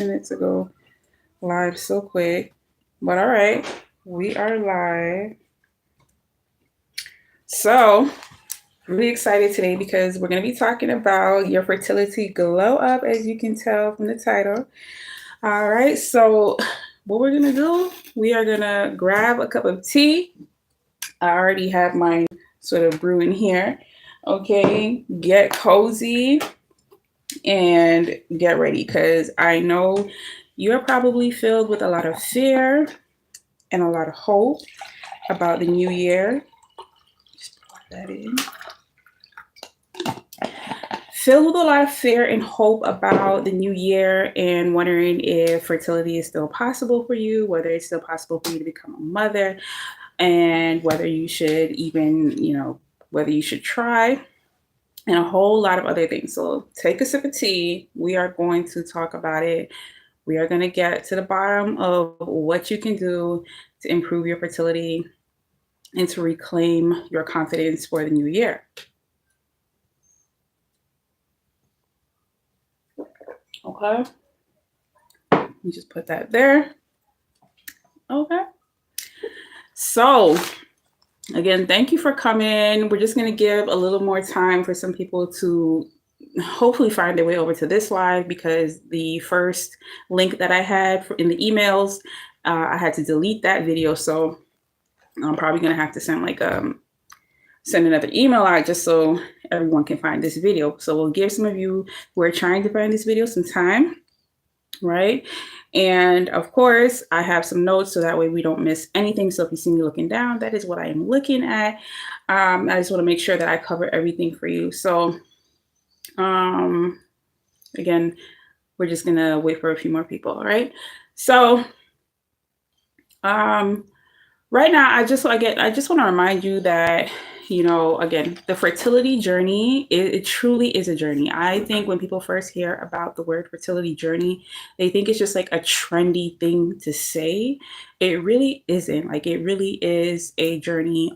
Minutes ago, live so quick. But all right, we are live. So, really excited today because we're going to be talking about your fertility glow up, as you can tell from the title. All right, so what we're going to do, we are going to grab a cup of tea. I already have mine sort of brewing here. Okay, get cozy and get ready because I know you're probably filled with a lot of fear and a lot of hope about the new year. Just plug that in. Filled with a lot of fear and hope about the new year and wondering if fertility is still possible for you, whether it's still possible for you to become a mother, and whether you should even, whether you should try, and a whole lot of other things. So take a sip of tea. We are going to talk about it. We are going to get to the bottom of what you can do to improve your fertility and to reclaim your confidence for the new year. Okay. You just put that there. Okay. So, again, thank you for coming. We're just going to give a little more time for some people to hopefully find their way over to this live because the first link that I had in the emails, I had to delete that video. So, I'm probably going to have to send another email out just so everyone can find this video. So we'll give some of you who are trying to find this video some time, right? And of course, I have some notes so that way we don't miss anything. So if you see me looking down, that is what I am looking at. I just want to make sure that I cover everything for you. So again, we're just going to wait for a few more people, all right? So right now, I just want to remind you that, again, the fertility journey, it truly is a journey. I think when people first hear about the word fertility journey, they think it's just like a trendy thing to say. It really isn't. Like, it really is a journey,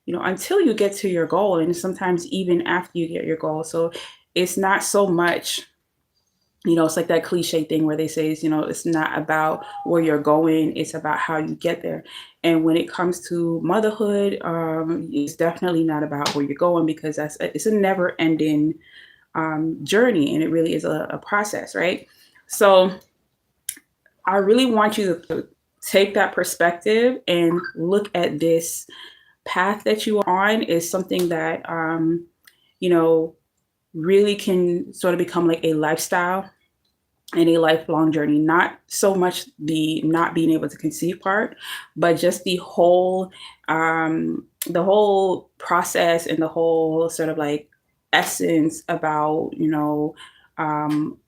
until you get to your goal, and sometimes even after you get your goal. So it's not so much, it's like that cliche thing where they say, it's not about where you're going, it's about how you get there. And when it comes to motherhood, it's definitely not about where you're going because it's a never ending journey. And it really is a process, right? So I really want you to take that perspective and look at this path that you are on is something that, really can sort of become like a lifestyle and a lifelong journey. Not so much the not being able to conceive part, but just the whole process and the whole sort of like essence about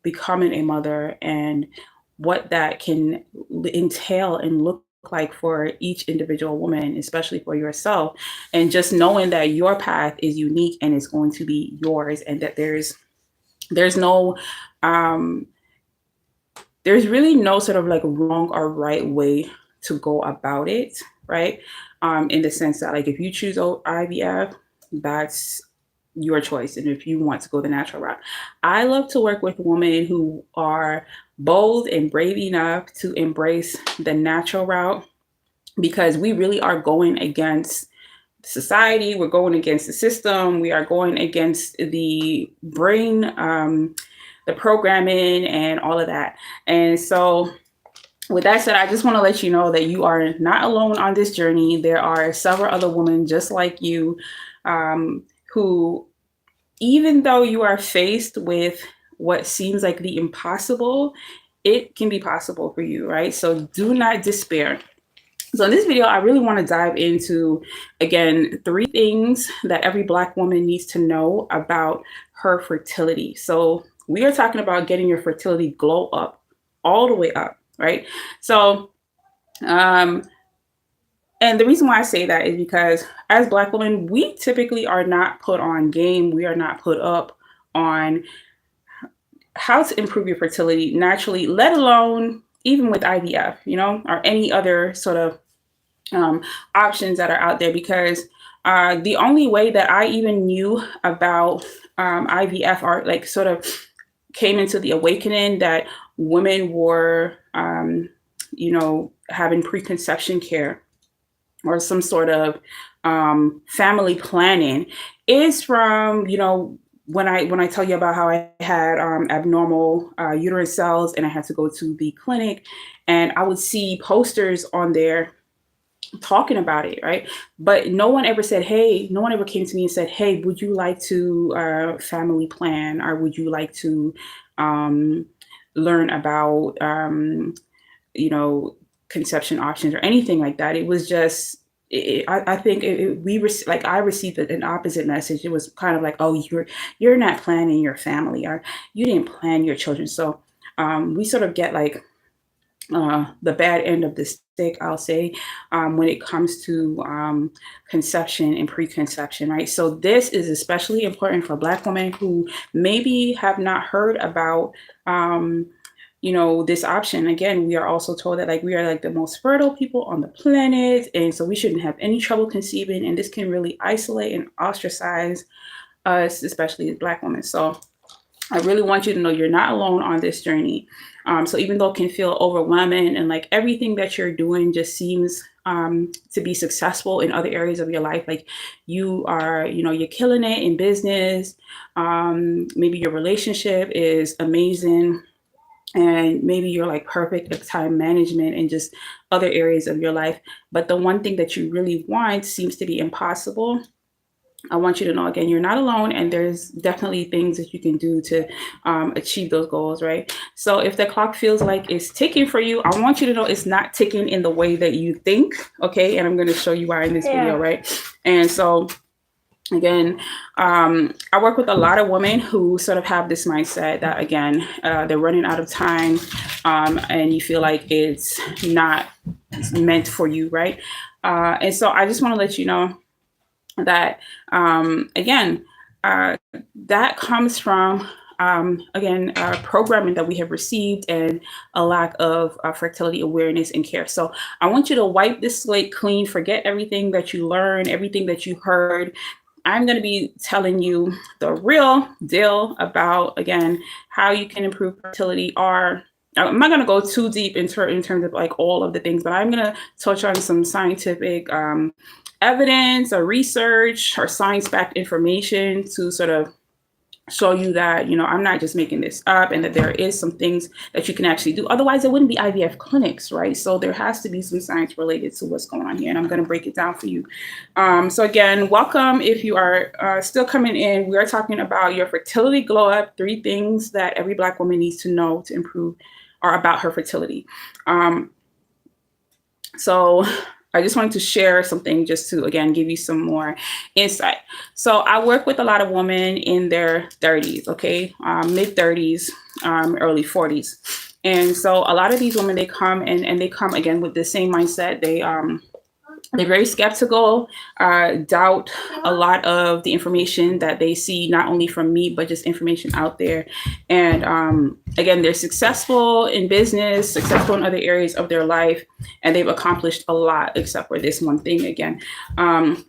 becoming a mother and what that can entail and look like for each individual woman, especially for yourself, and just knowing that your path is unique and it's going to be yours, and that there's no there's really no sort of like wrong or right way to go about it, right? In the sense that like if you choose IVF, that's your choice. And if you want to go the natural route, I love to work with women who are bold and brave enough to embrace the natural route because we really are going against society. We're going against the system. We are going against the brain, the programming and all of that. And so with that said, I just want to let you know that you are not alone on this journey. There are several other women just like you who, even though you are faced with what seems like the impossible, it can be possible for you, right? So do not despair. So in this video, I really want to dive into, again, 3 things that every Black woman needs to know about her fertility. So we are talking about getting your fertility glow up, all the way up, right? So, and the reason why I say that is because as Black women, we typically are not put on game. We are not put up on how to improve your fertility naturally, let alone even with IVF, or any other sort of options that are out there, because the only way that I even knew about IVF, or like sort of came into the awakening that women were, having preconception care or some sort of family planning is from, when I tell you about how I had abnormal uterine cells and I had to go to the clinic, and I would see posters on there talking about it, right? But no one ever said, hey, no one ever came to me and said, hey, would you like to family plan, or would you like to um, learn about, conception options or anything like that? It was just, I think I received an opposite message. It was kind of like, oh, you're not planning your family, or you didn't plan your children. So we sort of get like the bad end of the stick, I'll say, when it comes to conception and preconception, right? So this is especially important for Black women who maybe have not heard about, this option. Again, we are also told that like we are like the most fertile people on the planet, and so we shouldn't have any trouble conceiving. And this can really isolate and ostracize us, especially as Black women. So I really want you to know you're not alone on this journey. So even though it can feel overwhelming and like everything that you're doing just seems to be successful in other areas of your life, like you are, you're killing it in business. Maybe your relationship is amazing, and maybe you're like perfect at time management and just other areas of your life. But the one thing that you really want seems to be impossible. I want you to know again, you're not alone, and there's definitely things that you can do to achieve those goals, right? So if the clock feels like it's ticking for you, I want you to know it's not ticking in the way that you think, okay? And I'm going to show you why in this video, right? And so again, I work with a lot of women who sort of have this mindset that, again, they're running out of time, and you feel like it's not meant for you, right? And so I just want to let you know that again, that comes from programming that we have received and a lack of fertility awareness and care. So I want you to wipe this slate clean, forget everything that you learned, everything that you heard. I'm going to be telling you the real deal about, again, how you can improve fertility. Or I'm not going to go too deep in terms of like all of the things, but I'm going to touch on some scientific evidence or research or science-backed information to sort of show you that, I'm not just making this up, and that there is some things that you can actually do. Otherwise, there wouldn't be IVF clinics, right? So there has to be some science related to what's going on here, and I'm going to break it down for you. So again, welcome. If you are still coming in, we are talking about your fertility glow up, 3 things that every Black woman needs to know to improve or about her fertility. So I just wanted to share something just to, again, give you some more insight. So I work with a lot of women in their 30s, okay, mid 30s, early 40s. And so a lot of these women, they come and they come again with the same mindset. They're very skeptical, doubt a lot of the information that they see, not only from me, but just information out there. And again, they're successful in business, successful in other areas of their life, and they've accomplished a lot except for this one thing again. And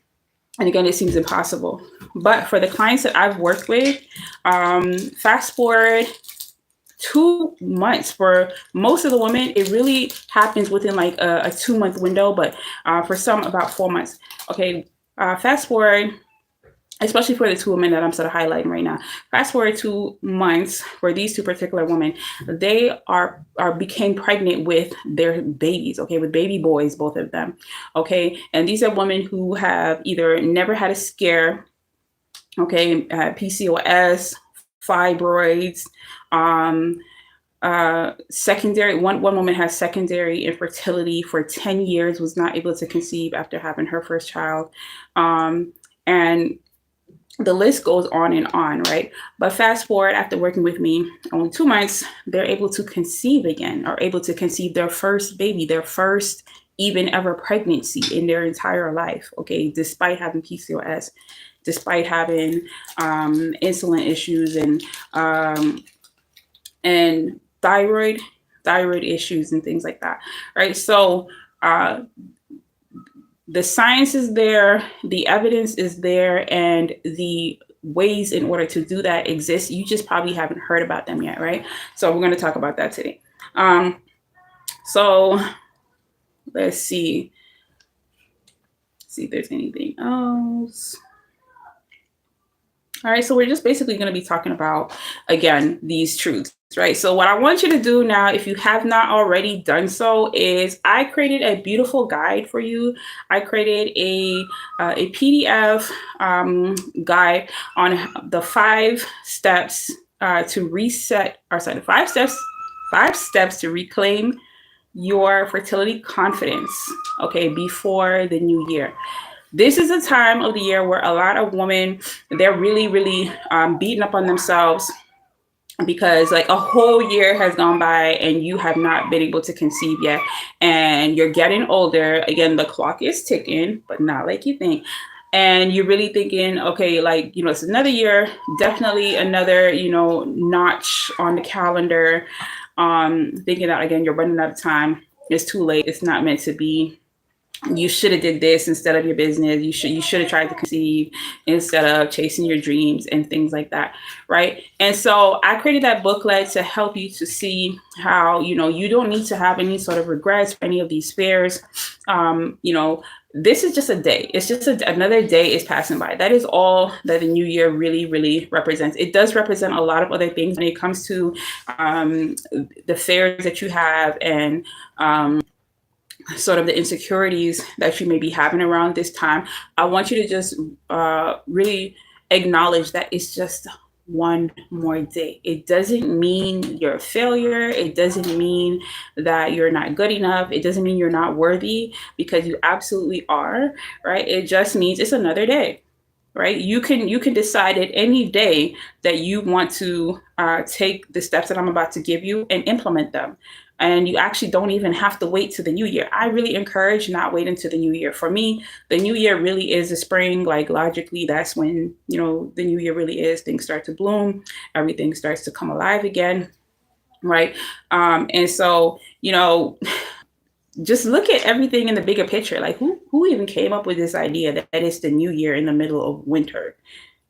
again, it seems impossible. But for the clients that I've worked with, fast forward 2 months. For most of the women, it really happens within like a 2-month window, but for some about 4 months. Okay, fast forward, especially for the 2 women that I'm sort of highlighting right now. Fast forward 2 months for these 2 particular women, they became pregnant with their babies, okay, with baby boys, both of them, okay. And these are women who have either never had a scare, okay, PCOS, fibroids, secondary. One woman has secondary infertility for 10 years, was not able to conceive after having her first child. And the list goes on, right? But fast forward, after working with me only 2 months, they're able to conceive again, or able to conceive their first baby, their first even ever pregnancy in their entire life, okay, despite having PCOS, despite having insulin issues and thyroid issues and things like that, right? So the science is there, the evidence is there, and the ways in order to do that exist. You just probably haven't heard about them yet, right? So we're going to talk about that today. So let's see if there's anything else. All right, so we're just basically going to be talking about, again, these truths, right? So what I want you to do now, if you have not already done so, is I created a beautiful guide for you. I created a PDF guide on the 5 steps to reset, or sorry, 5 steps to reclaim your fertility confidence, okay, before the new year. This is a time of the year where a lot of women, they're really, really beating up on themselves because like a whole year has gone by and you have not been able to conceive yet. And you're getting older. Again, the clock is ticking, but not like you think. And you're really thinking, okay, like, it's another year, definitely another, notch on the calendar. Thinking that, again, you're running out of time. It's too late. It's not meant to be. You should have did this instead of your business. You should have tried to conceive instead of chasing your dreams and things like that, right? And so I created that booklet to help you to see how, you don't need to have any sort of regrets for any of these fears. This is just a day. It's just another day is passing by. That is all that the new year really, really represents. It does represent a lot of other things when it comes to the fears that you have and sort of the insecurities that you may be having around this time. I want you to just really acknowledge that it's just one more day. It doesn't mean you're a failure. It doesn't mean that you're not good enough. It doesn't mean you're not worthy, because you absolutely are, right? It just means it's another day. Right? You can decide at any day that you want to take the steps that I'm about to give you and implement them. And you actually don't even have to wait to the new year. I really encourage not waiting to the new year. For me, the new year really is the spring. Like logically, that's when, the new year really is. Things start to bloom. Everything starts to come alive again. Right. And so, just look at everything in the bigger picture. Like who even came up with this idea that it's the new year in the middle of winter?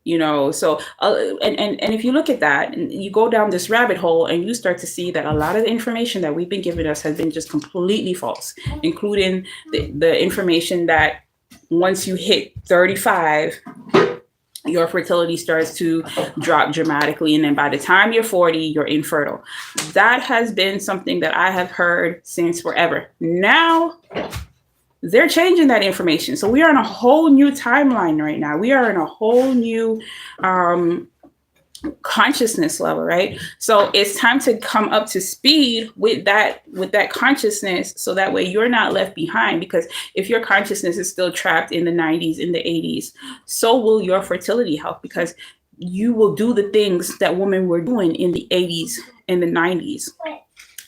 So and if you look at that and you go down this rabbit hole and you start to see that a lot of the information that we've been giving us has been just completely false, including the information that once you hit 35, your fertility starts to drop dramatically. And then by the time you're 40, you're infertile. That has been something that I have heard since forever. Now, they're changing that information. So we are on a whole new timeline right now. We are in a whole new consciousness level, right? So it's time to come up to speed with that consciousness, so that way you're not left behind. Because if your consciousness is still trapped in the 90s, in the 80s, so will your fertility health, because you will do the things that women were doing in the 80s and the 90s.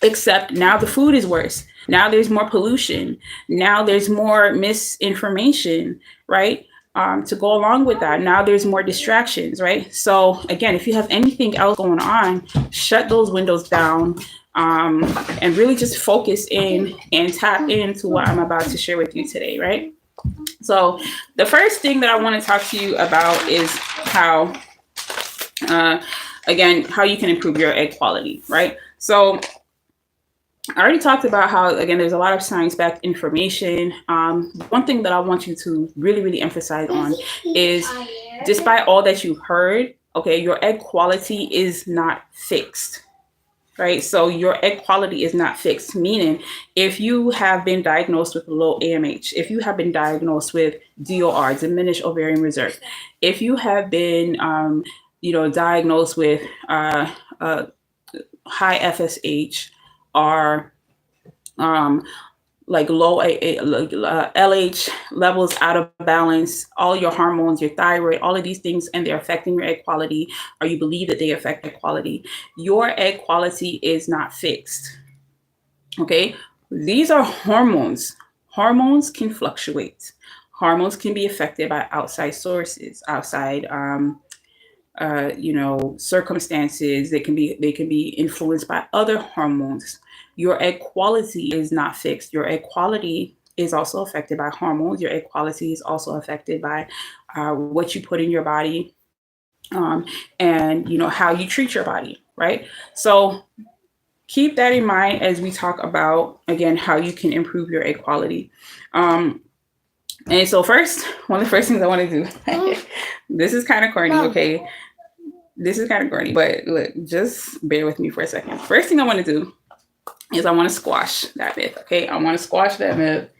Except now the food is worse. Now there's more pollution. Now there's more misinformation, right? To go along with that. Now there's more distractions, right? So again, if you have anything else going on, shut those windows down and really just focus in and tap into what I'm about to share with you today, right? So the first thing that I want to talk to you about is how, again, how you can improve your egg quality, right? So I already talked about how, again, there's a lot of science-backed information. One thing that I want you to really, really emphasize on is, despite all that you've heard, okay, your egg quality is not fixed, right? So your egg quality is not fixed, meaning if you have been diagnosed with low AMH, if you have been diagnosed with DOR, diminished ovarian reserve, if you have been, diagnosed with high FSH, are like low LH levels out of balance, all your hormones, your thyroid, all of these things, and they're affecting your egg quality, or you believe that they affect egg quality, your egg quality is not fixed. Okay, these are hormones. Hormones can fluctuate. Hormones can be affected by outside sources, outside circumstances. They can be influenced by other hormones. Your egg quality is not fixed. Your egg quality is also affected by hormones. Your egg quality is also affected by what you put in your body, and how you treat your body, right? So keep that in mind as we talk about, again, how you can improve your egg quality. And so first, one of the first things I want to do, this is kind of corny, okay? This is kind of corny, but look, just bear with me for a second. First thing I want to do is I want to squash that myth, okay? I want to squash that myth.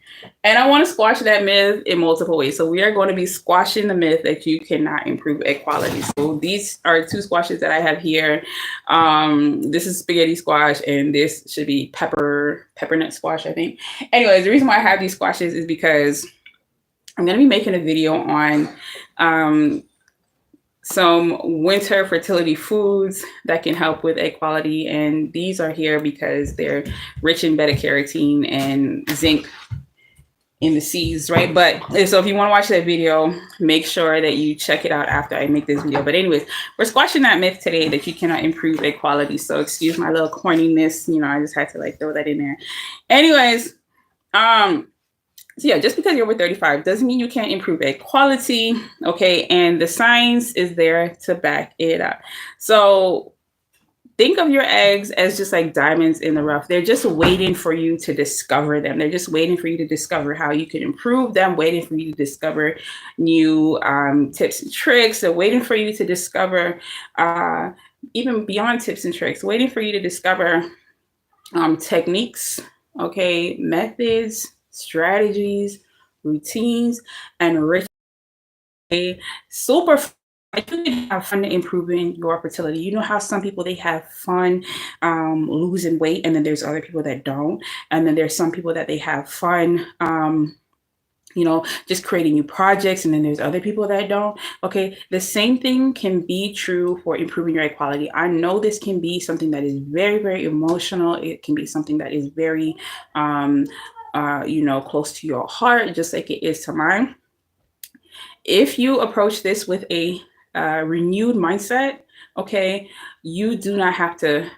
And I want to squash that myth in multiple ways. So we are going to be squashing the myth that you cannot improve egg quality. So these are 2 squashes that I have here. This is spaghetti squash, and this should be peppermint squash, I think. Anyways, the reason why I have these squashes is because I'm going to be making a video on some winter fertility foods that can help with egg quality. And these are here because they're rich in beta carotene and zinc in the seeds, right? But so if you want to watch that video, make sure that you check it out after I make this video. But anyways, we're squashing that myth today that you cannot improve egg quality. So excuse my little corniness, I just had to like throw that in there. Anyways, so yeah, just because you're over 35 doesn't mean you can't improve egg quality, okay? And the science is there to back it up. So think of your eggs as just like diamonds in the rough. They're just waiting for you to discover them. They're just waiting for you to discover how you can improve them, waiting for you to discover new tips and tricks. They're waiting for you to discover even beyond tips and tricks, waiting for you to discover techniques, okay, methods, strategies, routines, and rituals. Super you can have fun improving your fertility. You know how some people, they have fun losing weight, and then there's other people that don't. And then there's some people that they have fun just creating new projects, and then there's other people that don't. Okay, the same thing can be true for improving your egg quality. I know this can be something that is very, very emotional. It can be something that is very close to your heart, just like it is to mine. If you approach this with a renewed mindset, okay, you do not have to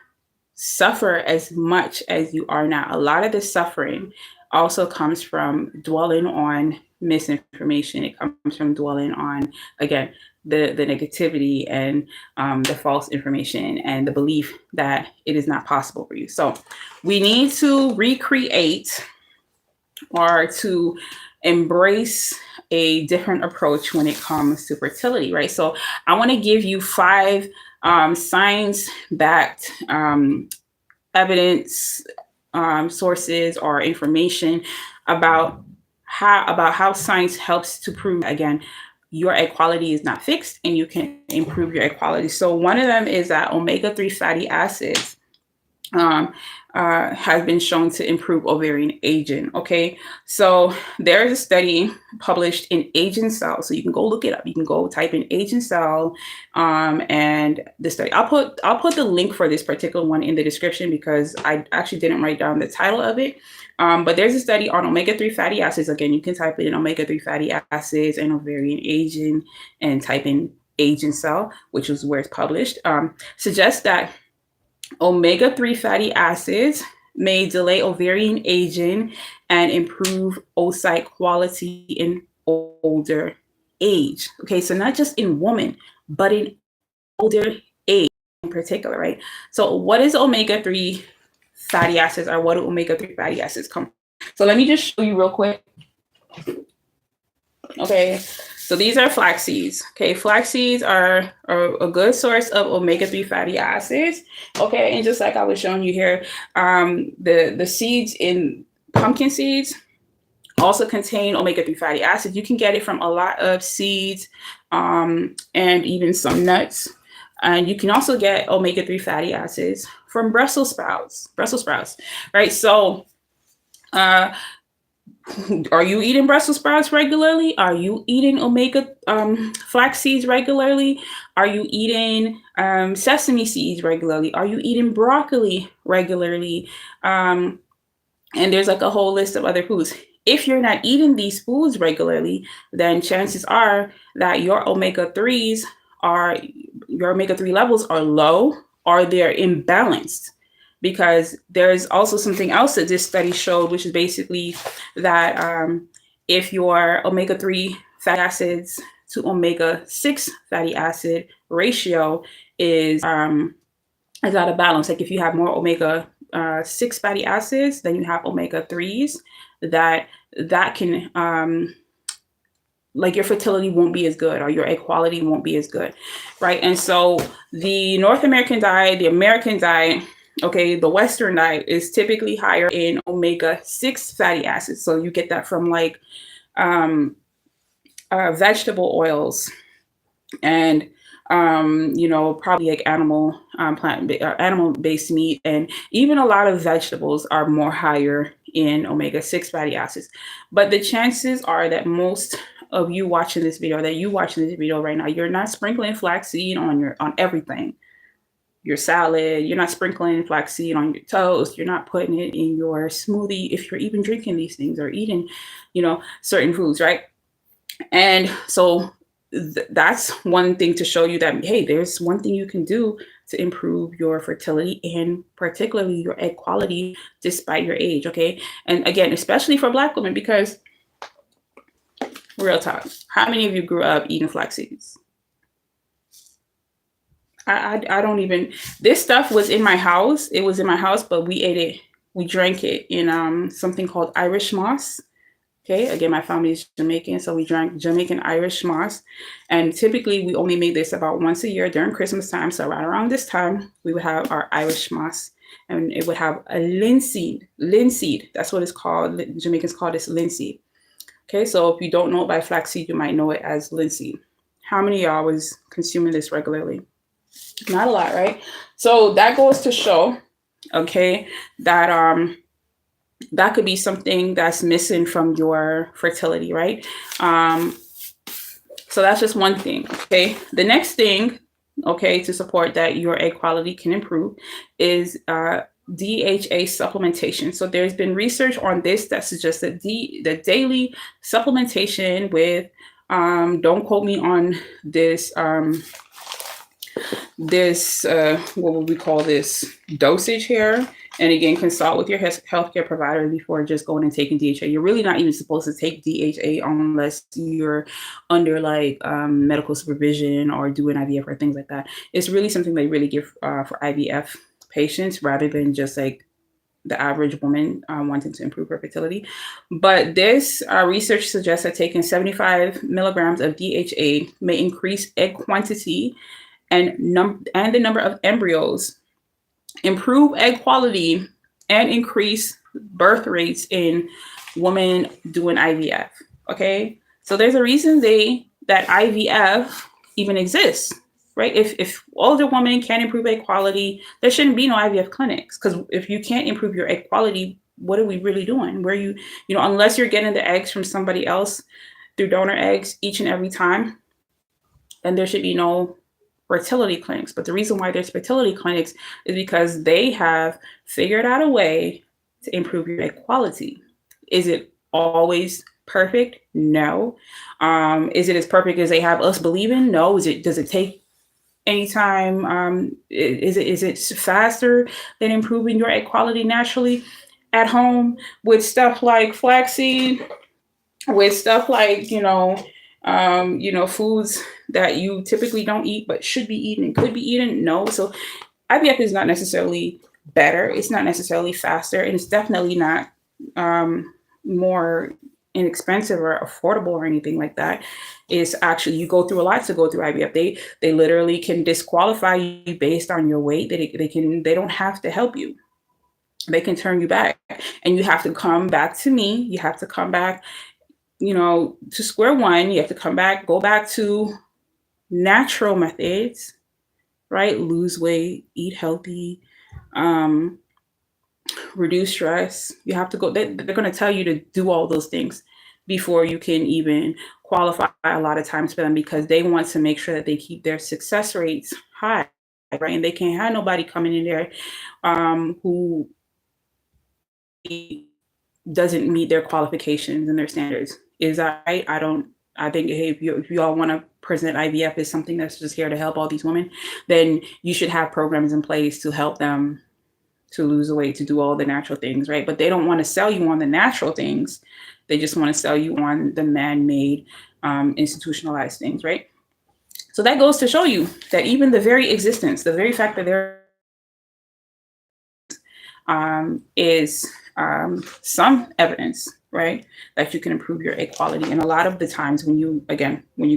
suffer as much as you are now. A lot of the suffering also comes from dwelling on misinformation. It comes from dwelling on, again, the negativity and the false information and the belief that it is not possible for you. So we need to recreate or to embrace a different approach when it comes to fertility, right? So I want to give you 5 science-backed evidence sources or information about how science helps to prove, again, your egg quality is not fixed and you can improve your egg quality. So one of them is that omega-3 fatty acids has been shown to improve ovarian aging. Okay, so there's a study published in Aging Cell, so you can go look it up. You can go type in Aging Cell and the study. I'll put the link for this particular one in the description because I actually didn't write down the title of it. But there's a study on omega-3 fatty acids. Again, you can type in omega-3 fatty acids and ovarian aging and type in Aging Cell, which is where it's published. Suggests that omega-3 fatty acids may delay ovarian aging and improve oocyte quality in older age. Okay, so not just in women, but in older age in particular, right? So what is omega-3 fatty acids, or what do omega-3 fatty acids come from? So let me just show you real quick. Okay, so these are flax seeds. Okay, flax seeds are a good source of omega-3 fatty acids. Okay, and just like I was showing you here, the seeds in pumpkin seeds also contain omega-3 fatty acids. You can get it from a lot of seeds and even some nuts. And you can also get omega-3 fatty acids from Brussels sprouts, right? So are you eating Brussels sprouts regularly? Are you eating omega flax seeds regularly? Are you eating sesame seeds regularly? Are you eating broccoli regularly? And there's like a whole list of other foods. If you're not eating these foods regularly, then chances are that your omega-3s your omega-3 levels are low or they're imbalanced. Because there's also something else that this study showed, which is basically that if your omega-3 fatty acids to omega-6 fatty acid ratio is out of balance. Like if you have more omega-6 fatty acids than you have omega-3s, that can like your fertility won't be as good or your egg quality won't be as good, right? And so the North American diet, the American diet, okay, the Western diet is typically higher in omega-6 fatty acids. So you get that from like vegetable oils and probably like animal-based meat, and even a lot of vegetables are more higher in omega-6 fatty acids. But the chances are that most of you watching this video, right now, you're not sprinkling flaxseed on everything. Your salad, you're not sprinkling flaxseed on your toast, you're not putting it in your smoothie if you're even drinking these things or eating, certain foods, right? And so that's one thing to show you that, hey, there's one thing you can do to improve your fertility and particularly your egg quality despite your age, okay? And again, especially for Black women, because real talk, how many of you grew up eating flax seeds? I don't even, this stuff was in my house. It was in my house, but we ate it, we drank it in something called Irish moss. Okay, again, my family is Jamaican, so we drank Jamaican Irish moss. And typically we only made this about once a year during Christmas time. So right around this time, we would have our Irish moss, and it would have a linseed. Linseed, that's what it's called. Jamaicans call this linseed. Okay, so if you don't know it by flaxseed, you might know it as linseed. How many of y'all was consuming this regularly? Not a lot, right? So that goes to show, okay, that that could be something that's missing from your fertility, right? So that's just one thing, okay? The next thing, okay, to support that your egg quality can improve is DHA supplementation. So there's been research on this that suggests that the daily supplementation with, don't quote me on this, what would we call this, dosage here. And again, consult with your healthcare provider before just going and taking DHA. You're really not even supposed to take DHA unless you're under like medical supervision or doing IVF or things like that. It's really something they really give for IVF patients rather than just like the average woman wanting to improve her fertility. But this research suggests that taking 75 milligrams of DHA may increase egg quantity and the number of embryos, improve egg quality, and increase birth rates in women doing IVF. Okay, so there's a reason that IVF even exists, right? If older women can't improve egg quality, there shouldn't be no IVF clinics, because if you can't improve your egg quality, what are we really doing? Where unless you're getting the eggs from somebody else through donor eggs each and every time, then there should be no fertility clinics. But the reason why there's fertility clinics is because they have figured out a way to improve your egg quality. Is it always perfect? No. Is it as perfect as they have us believing? No. Does it take any time? Is it faster than improving your egg quality naturally at home with stuff like flaxseed, with stuff like foods that you typically don't eat but should be eaten and could be eaten? No. So IVF is not necessarily better. It's not necessarily faster, and it's definitely not more inexpensive or affordable or anything like that. It's actually, you go through a lot to go through IVF. They literally can disqualify you based on your weight. They don't have to help you. They can turn you back, and you have to come back to me. You have to come back to square one. You have to go back to natural methods, right? Lose weight, eat healthy, reduce stress. You have to go, they're going to tell you to do all those things before you can even qualify a lot of times for them, because they want to make sure that they keep their success rates high, right? And they can't have nobody coming in there who doesn't meet their qualifications and their standards. Is that right? I think, hey, if you all want to present IVF as something that's just here to help all these women, then you should have programs in place to help them to lose the weight, to do all the natural things, right? But they don't want to sell you on the natural things. They just want to sell you on the man-made institutionalized things, right? So that goes to show you that even the very existence, the very fact that there is some evidence, right, that you can improve your egg quality. And a lot of the times when you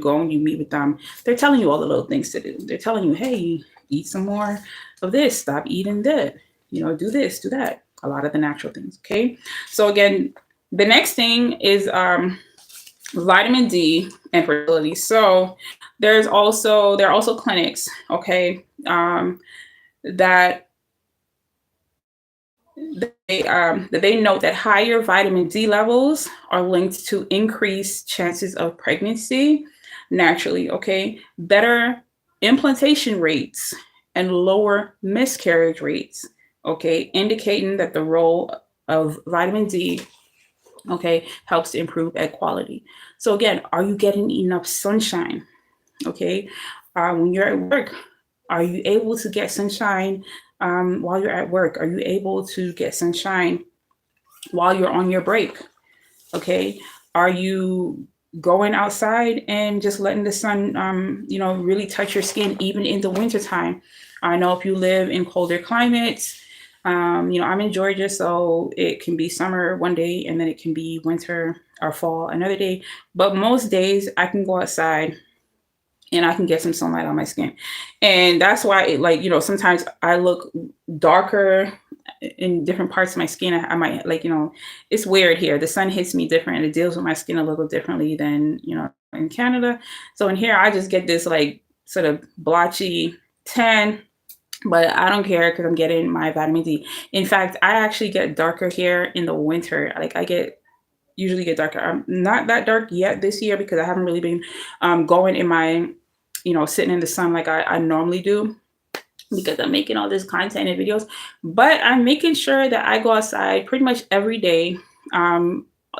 go and you meet with them, they're telling you all the little things to do. They're telling you, hey, eat some more of this, stop eating that, do this, do that. A lot of the natural things. Okay. So again, the next thing is vitamin D and fertility. So there are also clinics, okay, that they note that higher vitamin D levels are linked to increased chances of pregnancy naturally, okay, better implantation rates and lower miscarriage rates, okay, indicating that the role of vitamin D, okay, helps to improve egg quality. So again, are you getting enough sunshine? Okay, when you're at work, are you able to get sunshine while you're at work? Are you able to get sunshine while you're on your break? Okay, are you going outside and just letting the sun, really touch your skin, even in the wintertime? I know if you live in colder climates, I'm in Georgia, so it can be summer one day and then it can be winter or fall another day. But most days I can go outside and I can get some sunlight on my skin. And that's why sometimes I look darker in different parts of my skin. I might it's weird here. The sun hits me different and it deals with my skin a little differently than, in Canada. So in here, I just get this sort of blotchy tan, but I don't care because I'm getting my vitamin D. In fact, I actually get darker here in the winter. Usually get darker. I'm not that dark yet this year because I haven't really been going in my, sitting in the sun like I normally do, because I'm making all this content and videos. But I'm making sure that I go outside pretty much every day,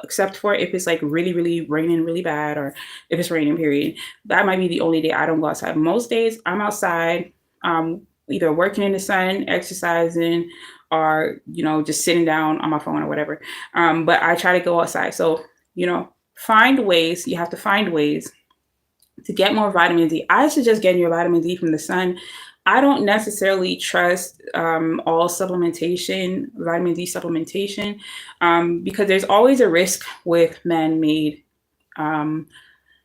except for if it's really, really raining really bad, or if it's raining, period. That might be the only day I don't go outside. Most days I'm outside, either working in the sun, exercising, or just sitting down on my phone or whatever. But I try to go outside. So find ways. You have to find ways to get more vitamin D. I suggest getting your vitamin D from the sun. I don't necessarily trust all vitamin D supplementation, because there's always a risk with man-made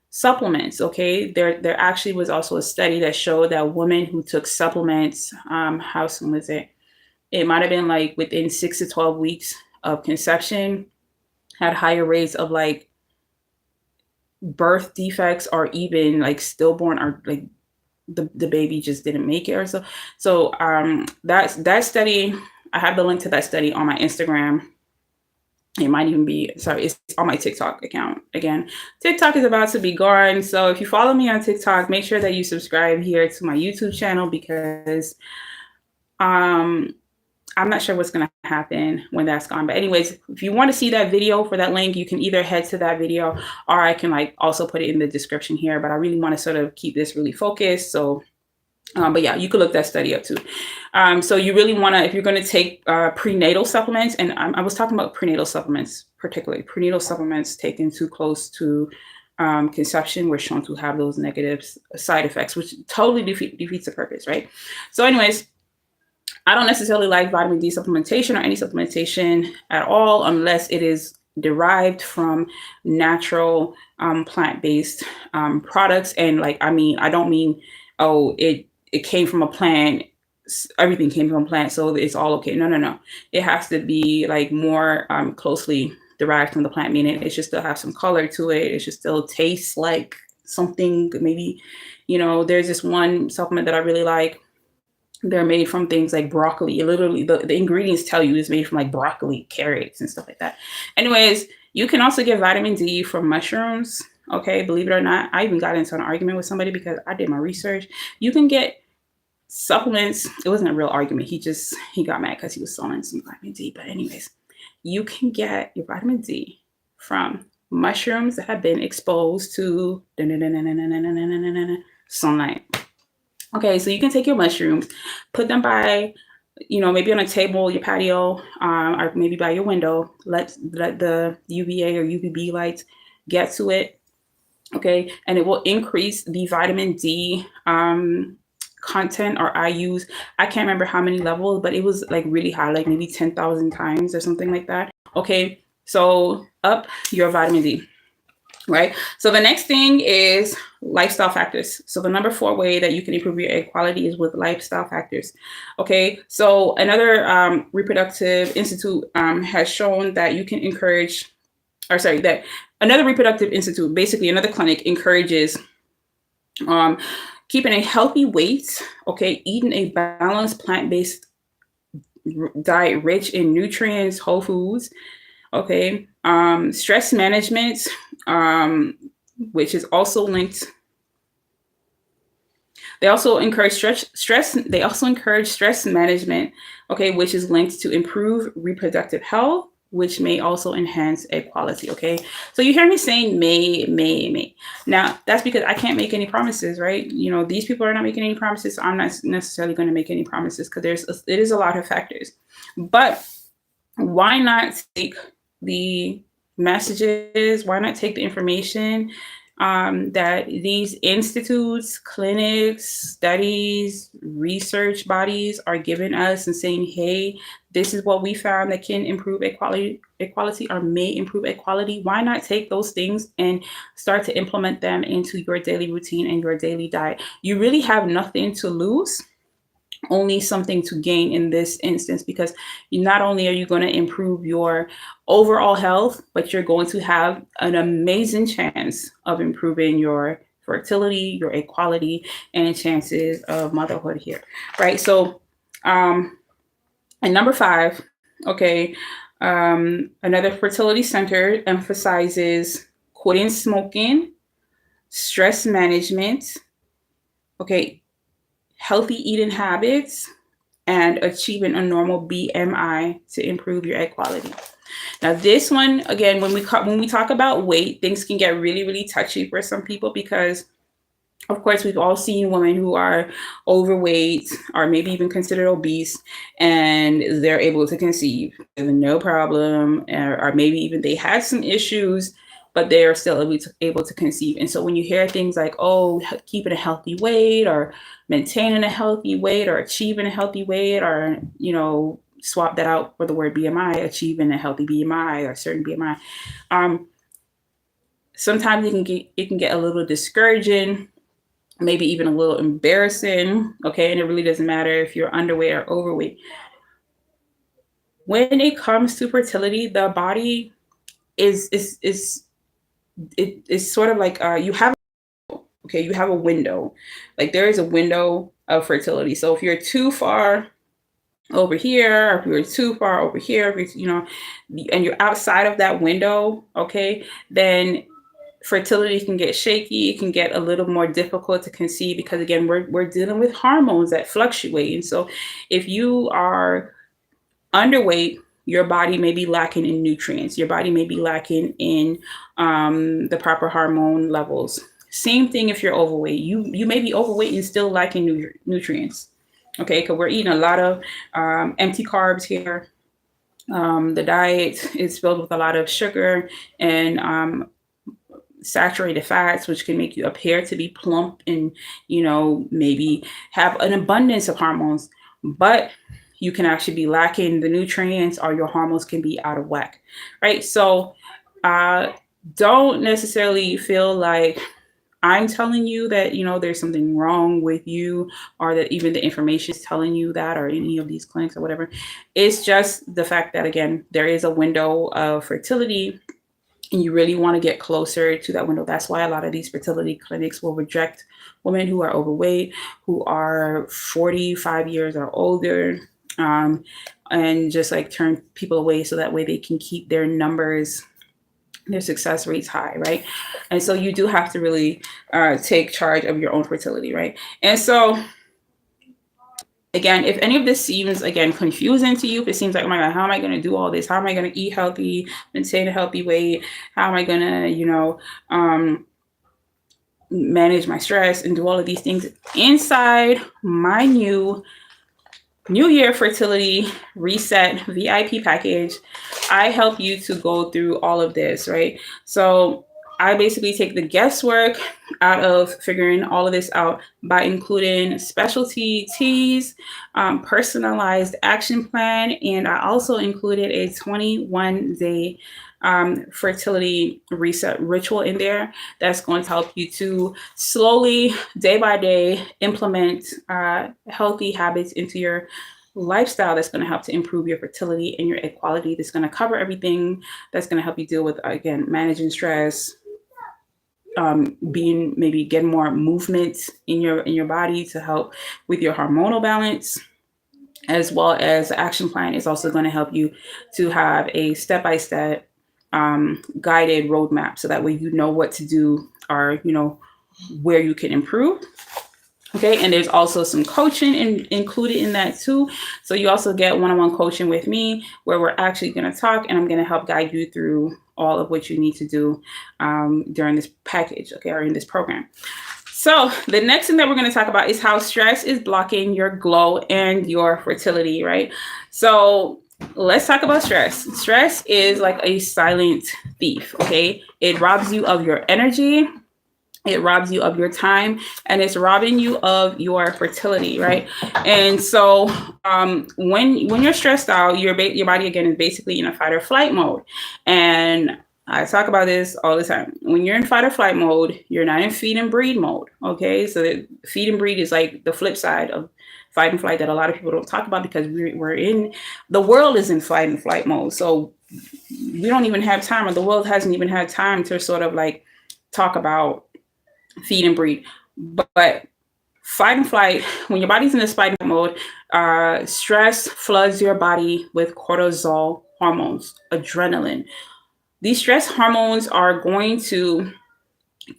supplements. Okay, there actually was also a study that showed that women who took supplements, how soon was it? It might have been within 6 to 12 weeks of conception, had higher rates of birth defects, or even stillborn, or the baby just didn't make it or so. So that study, I have the link to that study on my Instagram. It might even be, it's on my TikTok account. Again, TikTok is about to be gone. So if you follow me on TikTok, make sure that you subscribe here to my YouTube channel, because I'm not sure what's going to happen when that's gone. But anyways, if you want to see that video for that link, you can either head to that video, or I can also put it in the description here. But I really want to sort of keep this really focused. So, but yeah, you could look that study up too. So you really want to, if you're going to take prenatal supplements, and I was talking about prenatal supplements, particularly prenatal supplements taken too close to conception were shown to have those negative side effects, which totally defeats the purpose, right? So anyways, I don't necessarily like vitamin D supplementation or any supplementation at all, unless it is derived from natural plant-based products. And I don't mean, oh, it came from a plant, everything came from a plant, so it's all okay. No. It has to be more closely derived from the plant, meaning it should still have some color to it. It should still taste like something. Maybe, there's this one supplement that I really like. They're made from things like broccoli. Literally, the ingredients tell you it's made from broccoli, carrots, and stuff like that. Anyways, you can also get vitamin D from mushrooms. Okay, believe it or not, I even got into an argument with somebody because I did my research. You can get supplements. It wasn't a real argument. He got mad because he was selling some vitamin D. But anyways, you can get your vitamin D from mushrooms that have been exposed to sunlight. Okay, so you can take your mushrooms, put them by, maybe on a table, your patio, or maybe by your window. Let the UVA or UVB lights get to it. Okay, and it will increase the vitamin D content or IUs. I can't remember how many levels, but it was like really high, like maybe 10,000 times or something like that. Okay, so up your vitamin D, right? So the next thing is lifestyle factors. So the number 4 way that you can improve your egg quality is with lifestyle factors. Okay, so another reproductive institute has shown that you can encourage, or sorry, that another reproductive institute, basically another clinic, encourages keeping a healthy weight, okay, eating a balanced plant-based diet rich in nutrients, whole foods, okay, stress management, which is also linked. They also encourage stress. They also encourage stress management, okay, which is linked to improve reproductive health, which may also enhance egg quality. Okay, so you hear me saying may. Now that's because I can't make any promises, right? You know, these people are not making any promises. So I'm not necessarily going to make any promises because it is a lot of factors. But why not take the messages? Why not take the information that these institutes, clinics, studies, research bodies are giving us and saying, hey, this is what we found that can improve equality or may improve equality. Why not take those things and start to implement them into your daily routine and your daily diet? You really have nothing to lose, only something to gain in this instance, because not only are you going to improve your overall health, but you're going to have an amazing chance of improving your fertility, your equality, and chances of motherhood here, right? So, and number 5, okay, another fertility center emphasizes quitting smoking, stress management, okay, healthy eating habits, and achieving a normal BMI to improve your egg quality. Now, this one, again, when we talk about weight, things can get really, really touchy for some people because, of course, we've all seen women who are overweight or maybe even considered obese, and they're able to conceive no problem, or maybe even they had some issues, but they are still able to conceive. And so when you hear things like, oh, keeping a healthy weight or maintaining a healthy weight or achieving a healthy weight, or, you know, swap that out for the word BMI, achieving a healthy BMI or a certain BMI, sometimes it can get a little discouraging, maybe even a little embarrassing, okay? And it really doesn't matter if you're underweight or overweight. When it comes to fertility, the body is sort of like you have a window. Like there is a window of fertility. So if you're too far over here, or if you're too far over here, if and you're outside of that window, okay, then fertility can get shaky. It can get a little more difficult to conceive because, again, we're dealing with hormones that fluctuate. And so if you are underweight, your body may be lacking in nutrients. Your body may be lacking in the proper hormone levels. Same thing if you're overweight. You may be overweight and still lacking nutrients. Okay, because we're eating a lot of empty carbs here. The diet is filled with a lot of sugar and saturated fats, which can make you appear to be plump and, maybe have an abundance of hormones, but you can actually be lacking the nutrients, or your hormones can be out of whack, right? So don't necessarily feel like I'm telling you that, there's something wrong with you, or that even the information is telling you that, or any of these clinics or whatever. It's just the fact that, again, there is a window of fertility and you really want to get closer to that window. That's why a lot of these fertility clinics will reject women who are overweight, who are 45 years or older, and just like turn people away so that way they can keep their numbers, their success rates high, right? And so you do have to really take charge of your own fertility, right? And so, again, if any of this seems, again, confusing to you, if it seems like, oh my God, how am I going to do all this? How am I going to eat healthy, maintain a healthy weight? How am I going to, manage my stress and do all of these things? Inside my New Year Fertility Reset VIP package, I help you to go through all of this, right? So I basically take the guesswork out of figuring all of this out by including specialty teas, personalized action plan, and I also included a 21-day fertility reset ritual in there that's going to help you to slowly, day by day, implement healthy habits into your lifestyle that's going to help to improve your fertility and your egg quality. That's going to cover everything. That's going to help you deal with, again, managing stress, being maybe getting more movement in your body to help with your hormonal balance, as well as the action plan is also going to help you to have a step-by-step guided roadmap, so that way you know what to do, or where you can improve. Okay, and there's also some coaching included in that too. So you also get one-on-one coaching with me, where we're actually going to talk, and I'm going to help guide you through all of what you need to do during this package, okay, or in this program. So the next thing that we're going to talk about is how stress is blocking your glow and your fertility, right? So let's talk about stress. Stress is like a silent thief, okay? It robs you of your energy. It robs you of your time, and it's robbing you of your fertility, right? And so when you're stressed out, your body, again, is basically in a fight or flight mode. And I talk about this all the time. When you're in fight or flight mode, you're not in feed and breed mode, okay? So the feed and breed is like the flip side of fight and flight that a lot of people don't talk about, because the world is in fight and flight mode. So we don't even have time, or the world hasn't even had time to sort of like talk about feed and breed. But fight and flight, when your body's in this fight mode, stress floods your body with cortisol hormones, adrenaline. These stress hormones are going to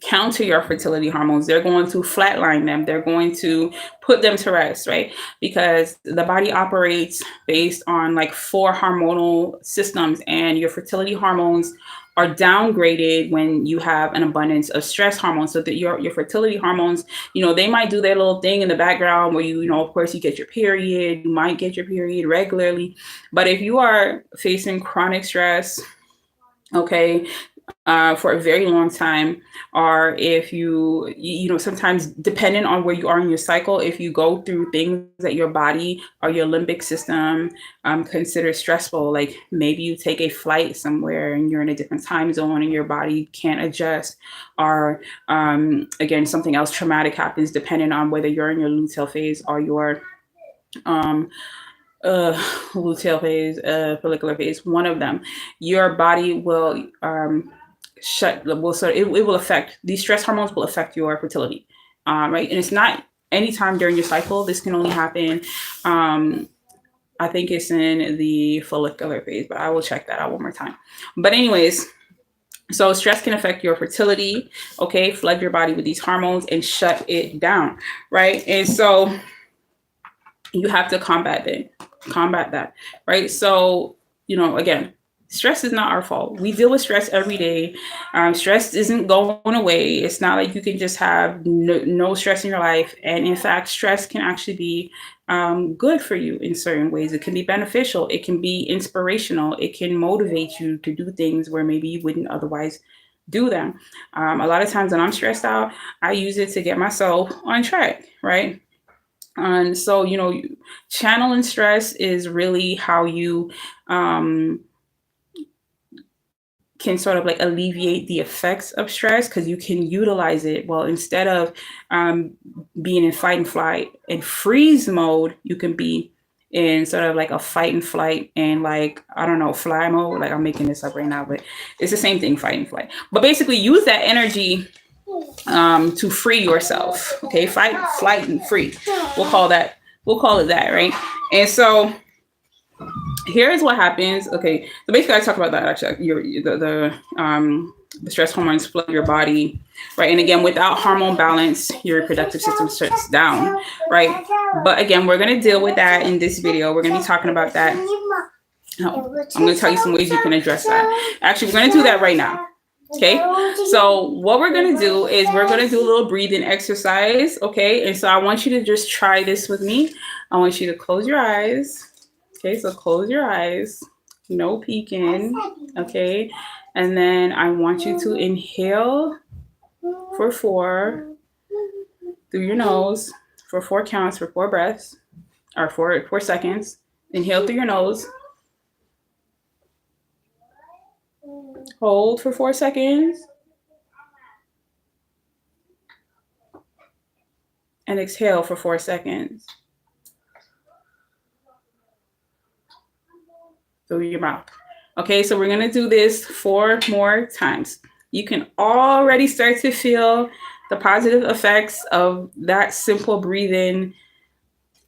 counter your fertility hormones. They're going to flatline them. They're going to put them to rest, right? Because the body operates based on like 4 hormonal systems, and your fertility hormones are downgraded when you have an abundance of stress hormones. So that your fertility hormones, they might do their little thing in the background where of course you get your period. You might get your period regularly. But if you are facing chronic stress, okay, for a very long time, or if you sometimes, depending on where you are in your cycle, if you go through things that your body or your limbic system considers stressful, like maybe you take a flight somewhere and you're in a different time zone and your body can't adjust, or again, something else traumatic happens, depending on whether you're in your luteal phase or your luteal phase, follicular phase, one of them, your body will it will affect, these stress hormones will affect your fertility, right? And it's not anytime during your cycle. This can only happen, I think it's in the follicular phase, but I will check that out one more time. But anyways, so stress can affect your fertility, okay, flood your body with these hormones and shut it down, right? And so you have to combat that, right? So, again, stress is not our fault. We deal with stress every day. Stress isn't going away. It's not like you can just have no stress in your life. And in fact, stress can actually be good for you in certain ways. It can be beneficial. It can be inspirational. It can motivate you to do things where maybe you wouldn't otherwise do them. A lot of times when I'm stressed out, I use it to get myself on track, right? And so, channeling stress is really how you can sort of like alleviate the effects of stress, because you can utilize it. Well, instead of being in fight and flight and freeze mode, you can be in sort of like a fight and flight and like, I don't know, fly mode. Like I'm making this up right now, but it's the same thing, fight and flight. But basically use that energy to free yourself. Okay, fight, flight, and free. We'll call it that, right? And so here's what happens. Okay, so basically I talk about that actually. The stress hormones flood your body, right? And again, without hormone balance, your reproductive system shuts down, right? But again, we're going to deal with that in this video. We're going to be talking about that. No, I'm going to tell you some ways you can address that. Actually, we're going to do that right now. Okay, so what we're going to do is we're going to do a little breathing exercise. Okay, and so I want you to just try this with me. I want you to close your eyes. Okay, so close your eyes, no peeking. Okay, And then I want you to inhale for 4 through your nose for 4 counts for 4 breaths, or 4 seconds. Inhale through your nose. Hold for 4 seconds. And exhale for 4 seconds. Through your mouth. Okay, so we're going to do this 4 more times. You can already start to feel the positive effects of that simple breathing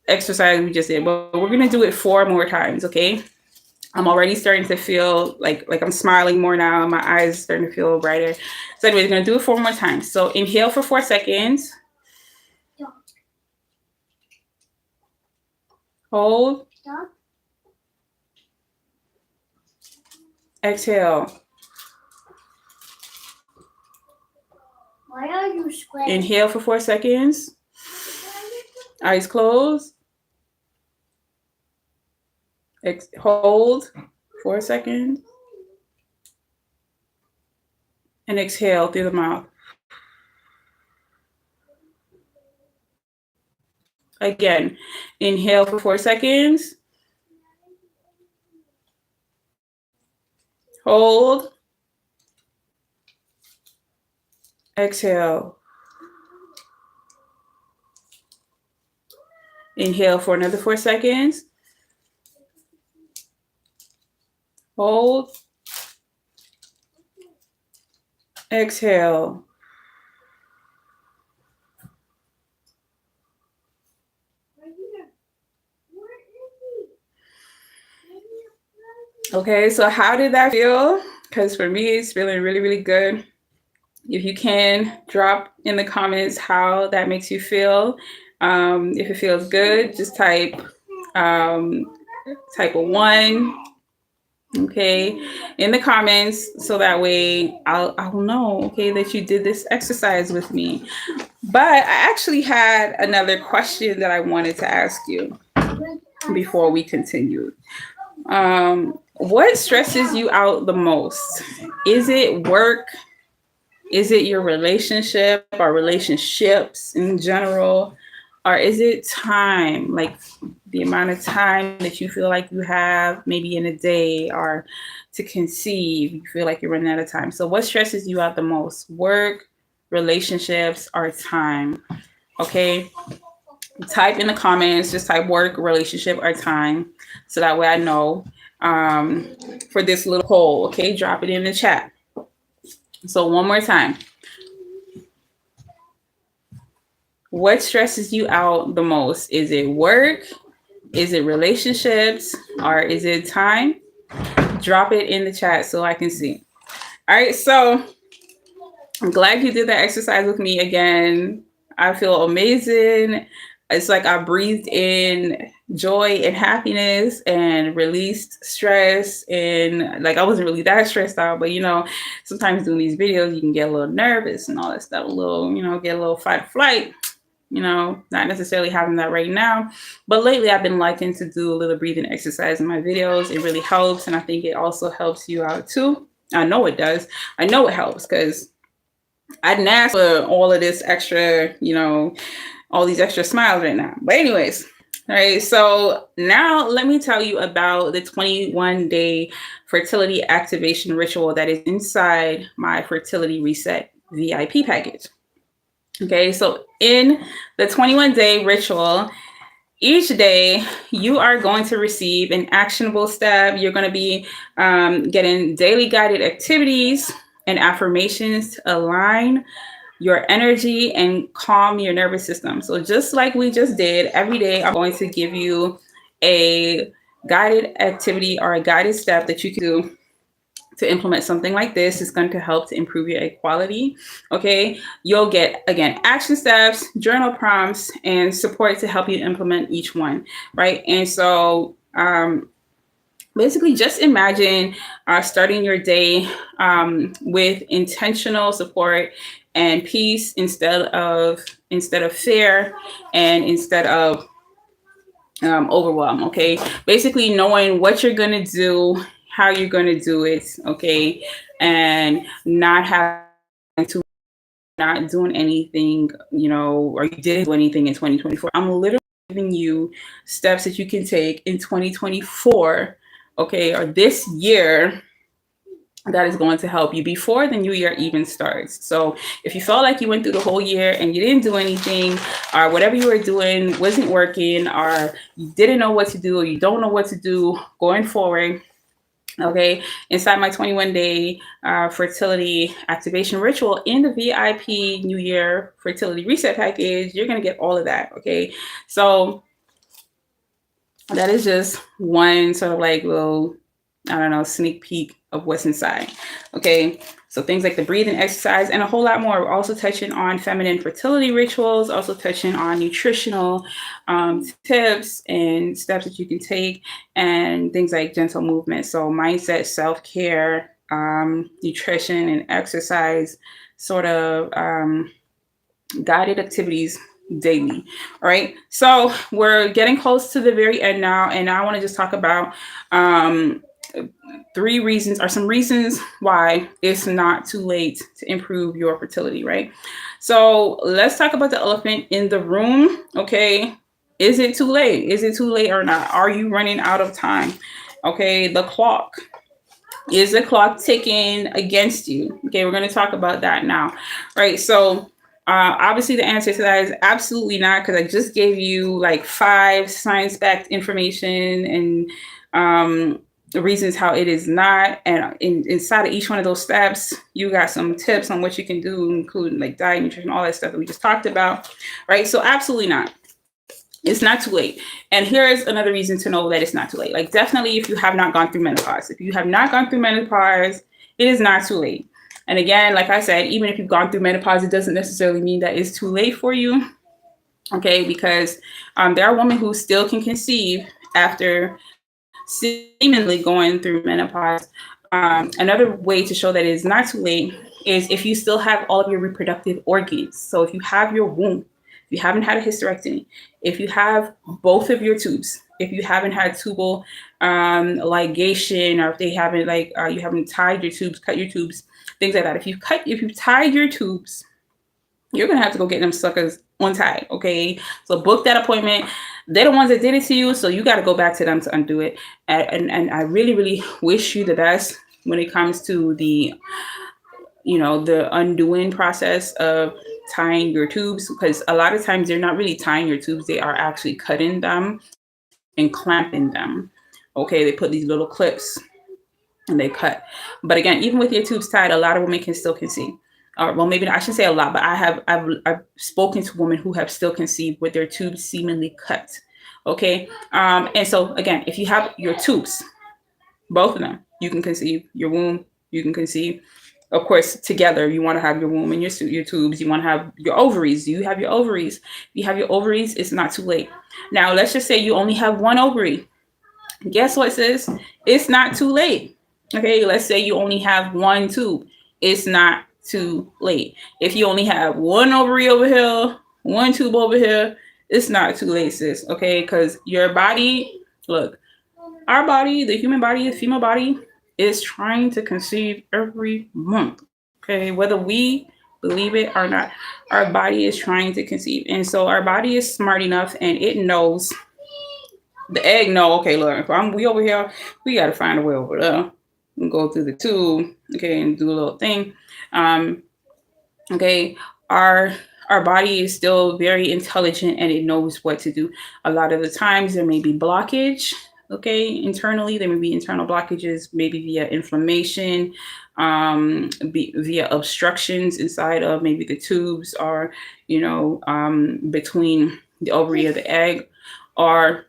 exercise we just did, but we're going to do it 4 more times, okay? I'm already starting to feel like I'm smiling more now. My eyes starting to feel brighter. So anyway, we're going to do it 4 more times. So inhale for 4 seconds. Hold. Exhale. Why are you square? Inhale for 4 seconds. Eyes closed. Hold 4 seconds. And exhale through the mouth. Again, inhale for 4 seconds. Hold. Exhale. Inhale for another 4 seconds. Hold. Exhale. Okay, so how did that feel? Because for me, it's feeling really, really good. If you can, drop in the comments how that makes you feel. If it feels good, just type a 1, okay, in the comments, so that way I'll know, okay, that you did this exercise with me. But I actually had another question that I wanted to ask you before we continue. What stresses you out the most? Is it work? Is it your relationship or relationships in general? Or is it time, like the amount of time that you feel like you have maybe in a day, or to conceive, you feel like you're running out of time? So what stresses you out the most? Work, relationships, or time? Okay. Type in the comments, just type work, relationship, or time, so that way I know for this little poll. Okay, drop it in the chat. So one more time. What stresses you out the most? Is it work? Is it relationships? Or is it time? Drop it in the chat so I can see. All right, so I'm glad you did that exercise with me again. I feel amazing. It's like I breathed in joy and happiness and released stress. And like I wasn't really that stressed out, but sometimes doing these videos, you can get a little nervous and all that stuff, get a little fight or flight. Not necessarily having that right now, but lately I've been liking to do a little breathing exercise in my videos. It really helps, and I think it also helps you out too. I know it does. I know it helps, because I didn't ask for all of this extra, all these extra smiles right now. But anyways, all right, so now let me tell you about the 21-day fertility activation ritual that is inside my Fertility Reset VIP package. Okay, so in the 21-day ritual, each day you are going to receive an actionable step. You're going to be getting daily guided activities and affirmations to align your energy and calm your nervous system. So just like we just did, every day I'm going to give you a guided activity or a guided step that you can do to implement something like this. Is going to help to improve your egg quality. Okay, you'll get, again, action steps, journal prompts, and support to help you implement each one, right? And so basically just imagine starting your day with intentional support and peace instead of fear, and instead of overwhelm. Okay, basically knowing what you're going to do how you're going to do it, okay, and not having to not doing anything, or you didn't do anything in 2024. I'm literally giving you steps that you can take in 2024, okay, or this year, that is going to help you before the new year even starts. So if you felt like you went through the whole year and you didn't do anything, or whatever you were doing wasn't working, or you didn't know what to do, or you don't know what to do going forward, okay, inside my 21-day fertility activation ritual in the VIP New Year fertility reset package, you're going to get all of that, okay? So that is just one sort of like little, I don't know, sneak peek of what's inside. Okay. So things like the breathing exercise and a whole lot more. We're also touching on feminine fertility rituals, also touching on nutritional tips and steps that you can take, and things like gentle movement. So mindset, self-care, nutrition and exercise, sort of guided activities daily. All right. So we're getting close to the very end now. And I want to just talk about three reasons, or some reasons why it's not too late to improve your fertility, right? So let's talk about the elephant in the room. Okay. Is it too late? Is it too late or not? Are you running out of time? Okay. The clock. Is the clock ticking against you? Okay. We're going to talk about that now. Right. So obviously, the answer to that is absolutely not, because I just gave you like 5 science-backed information and the reasons how it is not. And inside of each one of those steps, you got some tips on what you can do, including like diet, nutrition, all that stuff that we just talked about, right? So absolutely not. It's not too late. And here is another reason to know that it's not too late. Like, definitely, if you have not gone through menopause, if you have not gone through menopause, it is not too late. And again, like I said, even if you've gone through menopause, it doesn't necessarily mean that it's too late for you. Okay, because there are women who still can conceive after seemingly going through menopause. Another way to show that it is not too late is if you still have all of your reproductive organs. So if you have your womb, if you haven't had a hysterectomy, if you have both of your tubes, if you haven't had tubal ligation, or if they haven't you haven't tied your tubes, cut your tubes, things like that. If you've tied your tubes, you're gonna have to go get them suckers untied. Okay, so book that appointment. They're the ones that did it to you, so you got to go back to them to undo it. And I really, really wish you the best when it comes to the undoing process of tying your tubes, because a lot of times they're not really tying your tubes, they are actually cutting them and clamping them. Okay, they put these little clips and they cut. But again, even with your tubes tied, a lot of women can still conceive. Or well, maybe I should say a lot, but I've spoken to women who have still conceived with their tubes seemingly cut. Okay, and so again, if you have your tubes, both of them, you can conceive. Your womb, you can conceive. Of course, together, you want to have your womb and your tubes. You want to have your ovaries. You have your ovaries. If you have your ovaries, it's not too late. Now, let's just say you only have one ovary. Guess what, sis? It's not too late. Okay, let's say you only have one tube. It's not too late. If you only have one ovary over here, one tube over here, it's not too late, sis. Okay, because your body, look, our body, the human body, the female body, is trying to conceive every month. Okay, whether we believe it or not, our body is trying to conceive. And so our body is smart enough, and it knows, the egg know, okay, look, if we over here, we got to find a way over there and go through the tube, okay, and do a little thing. Um, okay, our our body is still very intelligent, and it knows what to do. A lot of the times there may be blockage, okay, internally. There may be internal blockages, maybe via inflammation, via obstructions inside of maybe the tubes, or between the ovary or the egg, or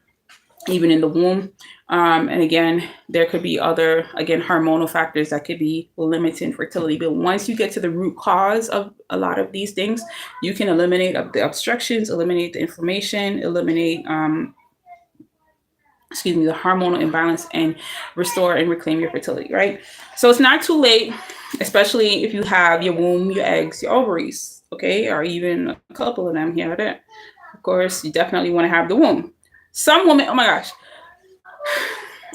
even in the womb. And again, there could be other, again, hormonal factors that could be limiting fertility. But once you get to the root cause of a lot of these things, you can eliminate the obstructions, eliminate the inflammation, eliminate, the hormonal imbalance, and restore and reclaim your fertility, right? So it's not too late, especially if you have your womb, your eggs, your ovaries, okay, or even a couple of them here or there. Of course, you definitely want to have the womb. Some women, oh my gosh,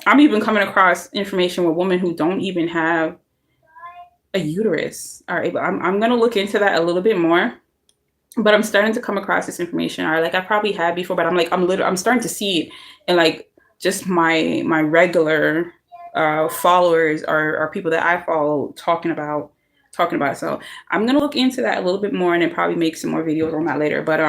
I'm even coming across information with women who don't even have a uterus are able. I'm going to look into that a little bit more, but I'm starting to come across this information. Or like I probably had before, but I'm starting to see it in like just my regular followers or people that I follow talking about. So I'm gonna look into that a little bit more and then probably make some more videos on that later. But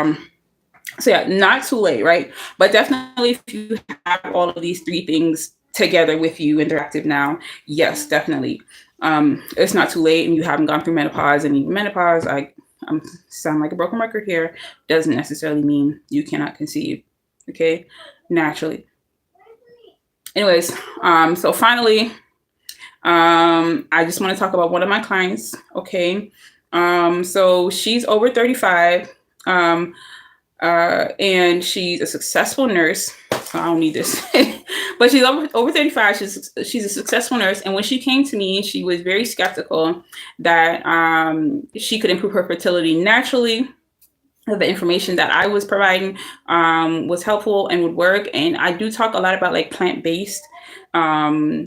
so yeah, not too late, right? But definitely if you have all of these three things together with you and they're active now, yes, definitely. It's not too late and you haven't gone through menopause, and even menopause, I'm sound like a broken record here, doesn't necessarily mean you cannot conceive. Okay, naturally. Anyways, so finally, I just want to talk about one of my clients. Okay, so she's over 35. Um, and she's a successful nurse. So I don't need this, but she's over 35. She's a successful nurse, and when she came to me, she was very skeptical that she could improve her fertility naturally. The information that I was providing was helpful and would work. And I do talk a lot about like plant-based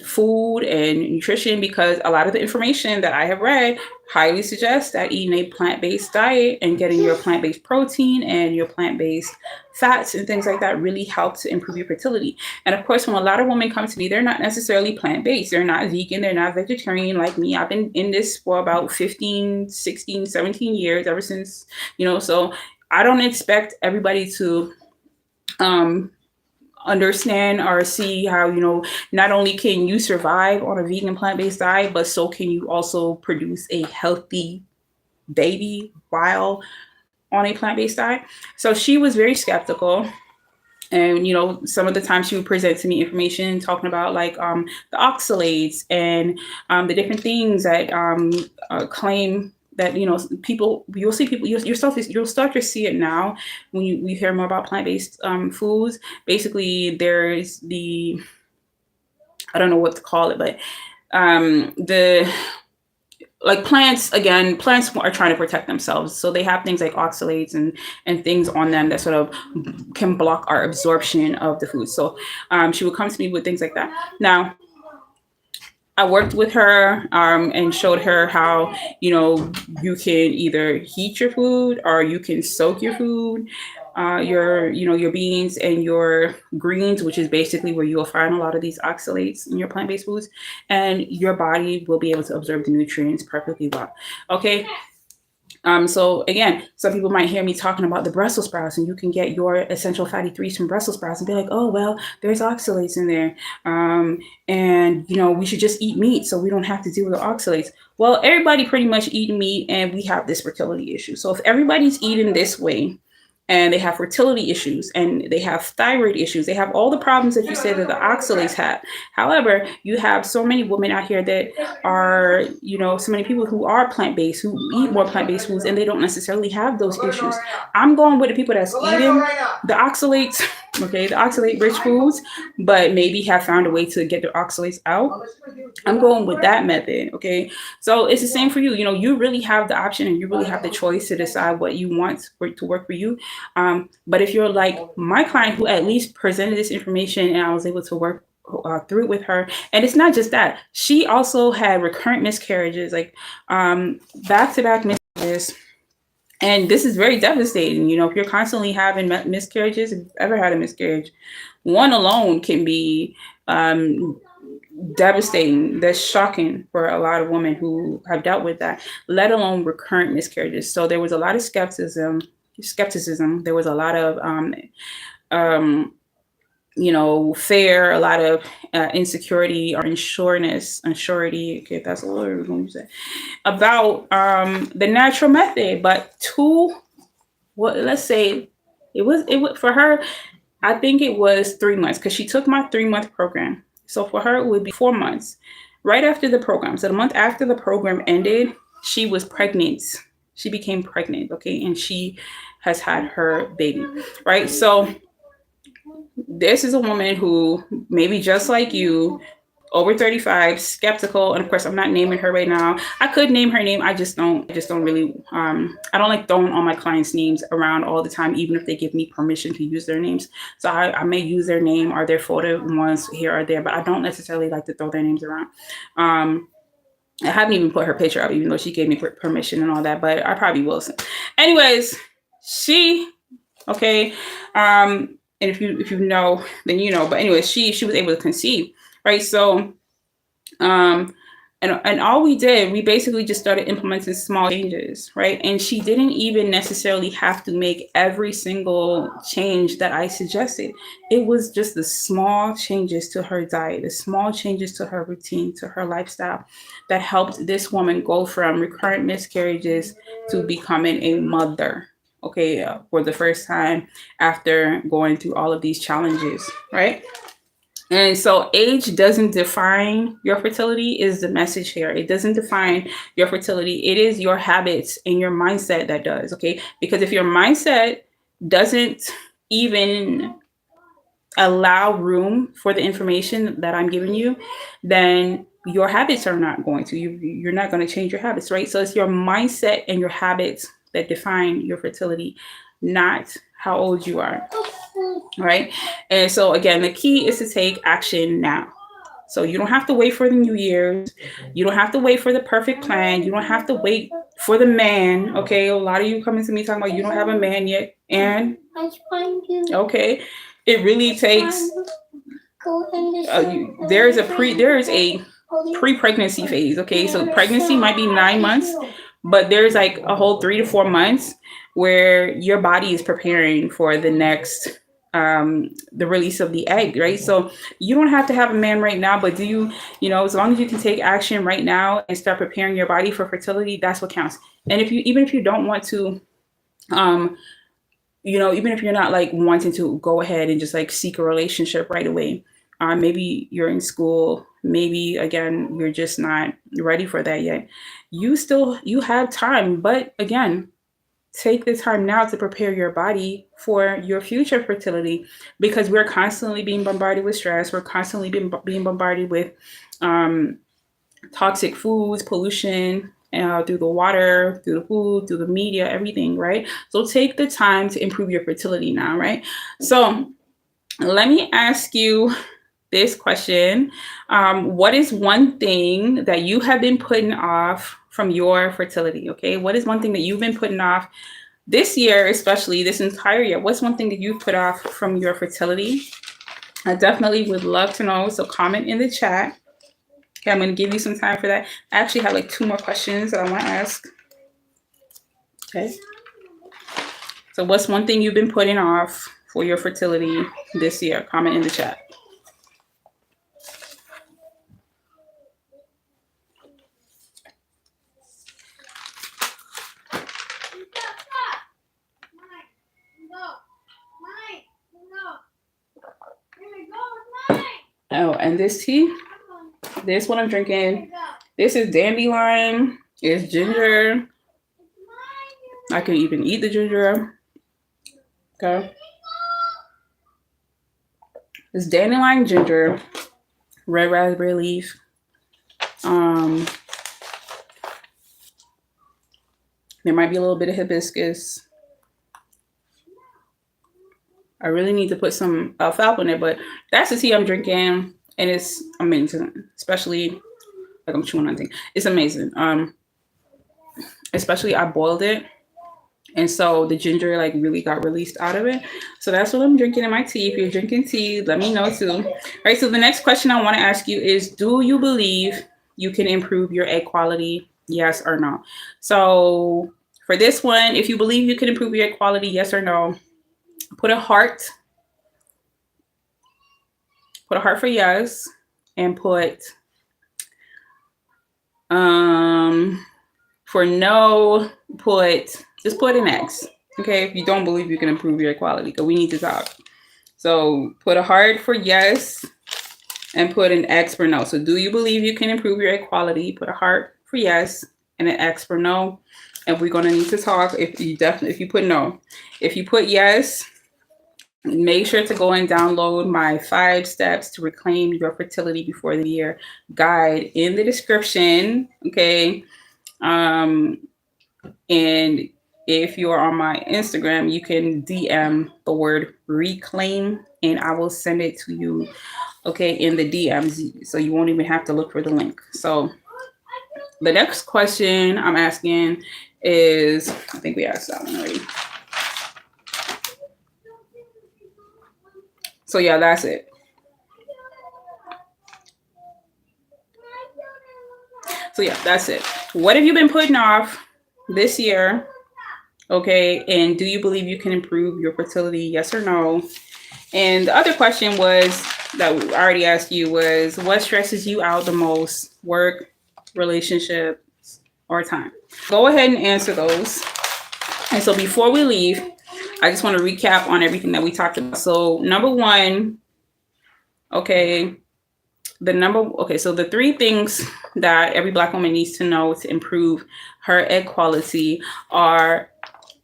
food and nutrition, because a lot of the information that I have read highly suggests that eating a plant-based diet and getting your plant-based protein and your plant-based fats and things like that really help to improve your fertility. And of course, when a lot of women come to me, they're not necessarily plant-based. They're not vegan. They're not vegetarian like me. I've been in this for about 15, 16, 17 years, ever since, so I don't expect everybody to understand or see how, not only can you survive on a vegan plant-based diet, but so can you also produce a healthy baby while on a plant-based diet. So she was very skeptical. And some of the times she would present to me information talking about like the oxalates and the different things that claim that people, you'll see people, you'll start to see it now when you hear more about plant-based foods. Basically, there's the, I don't know what to call it, but the like plants are trying to protect themselves, so they have things like oxalates and things on them that sort of can block our absorption of the food. So she would come to me with things like that. Now I worked with her and showed her how you can either heat your food or you can soak your food, your beans and your greens, which is basically where you'll find a lot of these oxalates in your plant-based foods, and your body will be able to absorb the nutrients perfectly well. Okay. So again, some people might hear me talking about the Brussels sprouts, and you can get your essential fatty threes from Brussels sprouts and be like, oh, well, there's oxalates in there. And we should just eat meat so we don't have to deal with the oxalates. Well, everybody pretty much eat meat and we have this fertility issue. So if everybody's eating this way, and they have fertility issues and they have thyroid issues, they have all the problems that you said that the oxalates have. However, you have so many women out here that are, so many people who are plant-based, who eat more plant-based foods, and they don't necessarily have those issues. I'm going with the people that's eating the oxalates, okay, the oxalate-rich foods, but maybe have found a way to get the oxalates out. I'm going with that method, okay? So it's the same for you. You really have the option and you really have the choice to decide what you want to work for you. But if you're like my client, who at least presented this information and I was able to work through it with her, and it's not just that, she also had recurrent miscarriages, like back-to-back miscarriages. And this is very devastating. If you're constantly having miscarriages, if you've ever had a miscarriage, one alone can be devastating. That's shocking for a lot of women who have dealt with that, let alone recurrent miscarriages. So there was a lot of skepticism. There was a lot of fear, a lot of insecurity or insurity. Okay, that's a word we're going to use, about the natural method. But let's say it was for her, I think it was 3 months, because she took my 3-month program. So for her, it would be 4 months right after the program. So the month after the program ended, she was pregnant. She became pregnant, okay? And she has had her baby, right? So this is a woman who, maybe just like you, over 35, skeptical, and of course I'm not naming her right now. I could name her name. I just don't really I don't like throwing all my clients' names around all the time, even if they give me permission to use their names. So I may use their name or their photo once here or there, but I don't necessarily like to throw their names around. I haven't even put her picture up, even though she gave me permission and all that, but I probably will. Anyways, okay. And if you know, then you know. But anyway, she was able to conceive, right? So, and all we did, we basically just started implementing small changes, right? And she didn't even necessarily have to make every single change that I suggested. It was just the small changes to her diet, the small changes to her routine, to her lifestyle that helped this woman go from recurrent miscarriages to becoming a mother, okay, for the first time after going through all of these challenges, right? And so age doesn't define your fertility is the message here. It doesn't define your fertility. It is your habits and your mindset that does, okay? Because if your mindset doesn't even allow room for the information that I'm giving you, then your habits are not going to. You're not going to change your habits, right? So it's your mindset and your habits that define your fertility, not how old you are. Right. And so again, the key is to take action now. So you don't have to wait for the New Year's. You don't have to wait for the perfect plan. You don't have to wait for the man. Okay. A lot of you coming to me talking about you don't have a man yet. And okay, it really takes there is a pre-pregnancy phase. Okay. So pregnancy might be 9 months, but there's like a whole 3 to 4 months where your body is preparing for the next the release of the egg, right? So you don't have to have a man right now, but do you, as long as you can take action right now and start preparing your body for fertility, that's what counts. And even if you don't want to, even if you're not like wanting to go ahead and just like seek a relationship right away, maybe you're in school, maybe again, you're just not ready for that yet. You have time, but again, take the time now to prepare your body for your future fertility, because we're constantly being bombarded with stress. We're constantly being bombarded with toxic foods, pollution, through the water, through the food, through the media, everything, right? So take the time to improve your fertility now, right? So let me ask you this question. What is one thing that you have been putting off from your fertility? Okay. What is one thing that you've been putting off this year, especially this entire year? What's one thing that you've put off from your fertility? I definitely would love to know. So comment in the chat. Okay, I'm going to give you some time for that. I actually have like 2 more questions that I want to ask. Okay. So what's one thing you've been putting off for your fertility this year? Comment in the chat. Oh, and this tea, this one I'm drinking, this is dandelion, it's ginger. I can even eat the ginger. Okay. It's dandelion, ginger, red raspberry leaf. There might be a little bit of hibiscus. I really need to put some alfalfa in it, but that's the tea I'm drinking, and it's amazing. Especially, like I'm chewing on things. It's amazing. Especially I boiled it, and so the ginger like really got released out of it. So that's what I'm drinking in my tea. If you're drinking tea, let me know too. All right. So the next question I want to ask you is: do you believe you can improve your egg quality? Yes or no? So for this one, if you believe you can improve your egg quality, yes or no? Put a heart for yes, and put for no, just put an X. Okay, if you don't believe you can improve your quality, because we need to talk. So put a heart for yes and put an X for no. So do you believe you can improve your quality? Put a heart for yes and an X for no. And we're gonna need to talk if you put no. If you put yes, Make sure to go and download my 5 steps to reclaim your fertility before the year guide in the description. Okay. And if you are on my Instagram, you can DM the word reclaim and I will send it to you, okay, in the DMs. So you won't even have to look for the link. So the next question I'm asking is, I think we asked that one already. So yeah, that's it. So yeah, that's it. What have you been putting off this year? Okay, and do you believe you can improve your fertility? Yes or no? And the other question was that we already asked you was, what stresses you out the most? Work, relationship, or time? Go ahead and answer those. And so before we leave, I just want to recap on everything that we talked about. So number one, okay, so the 3 things that every Black woman needs to know to improve her egg quality are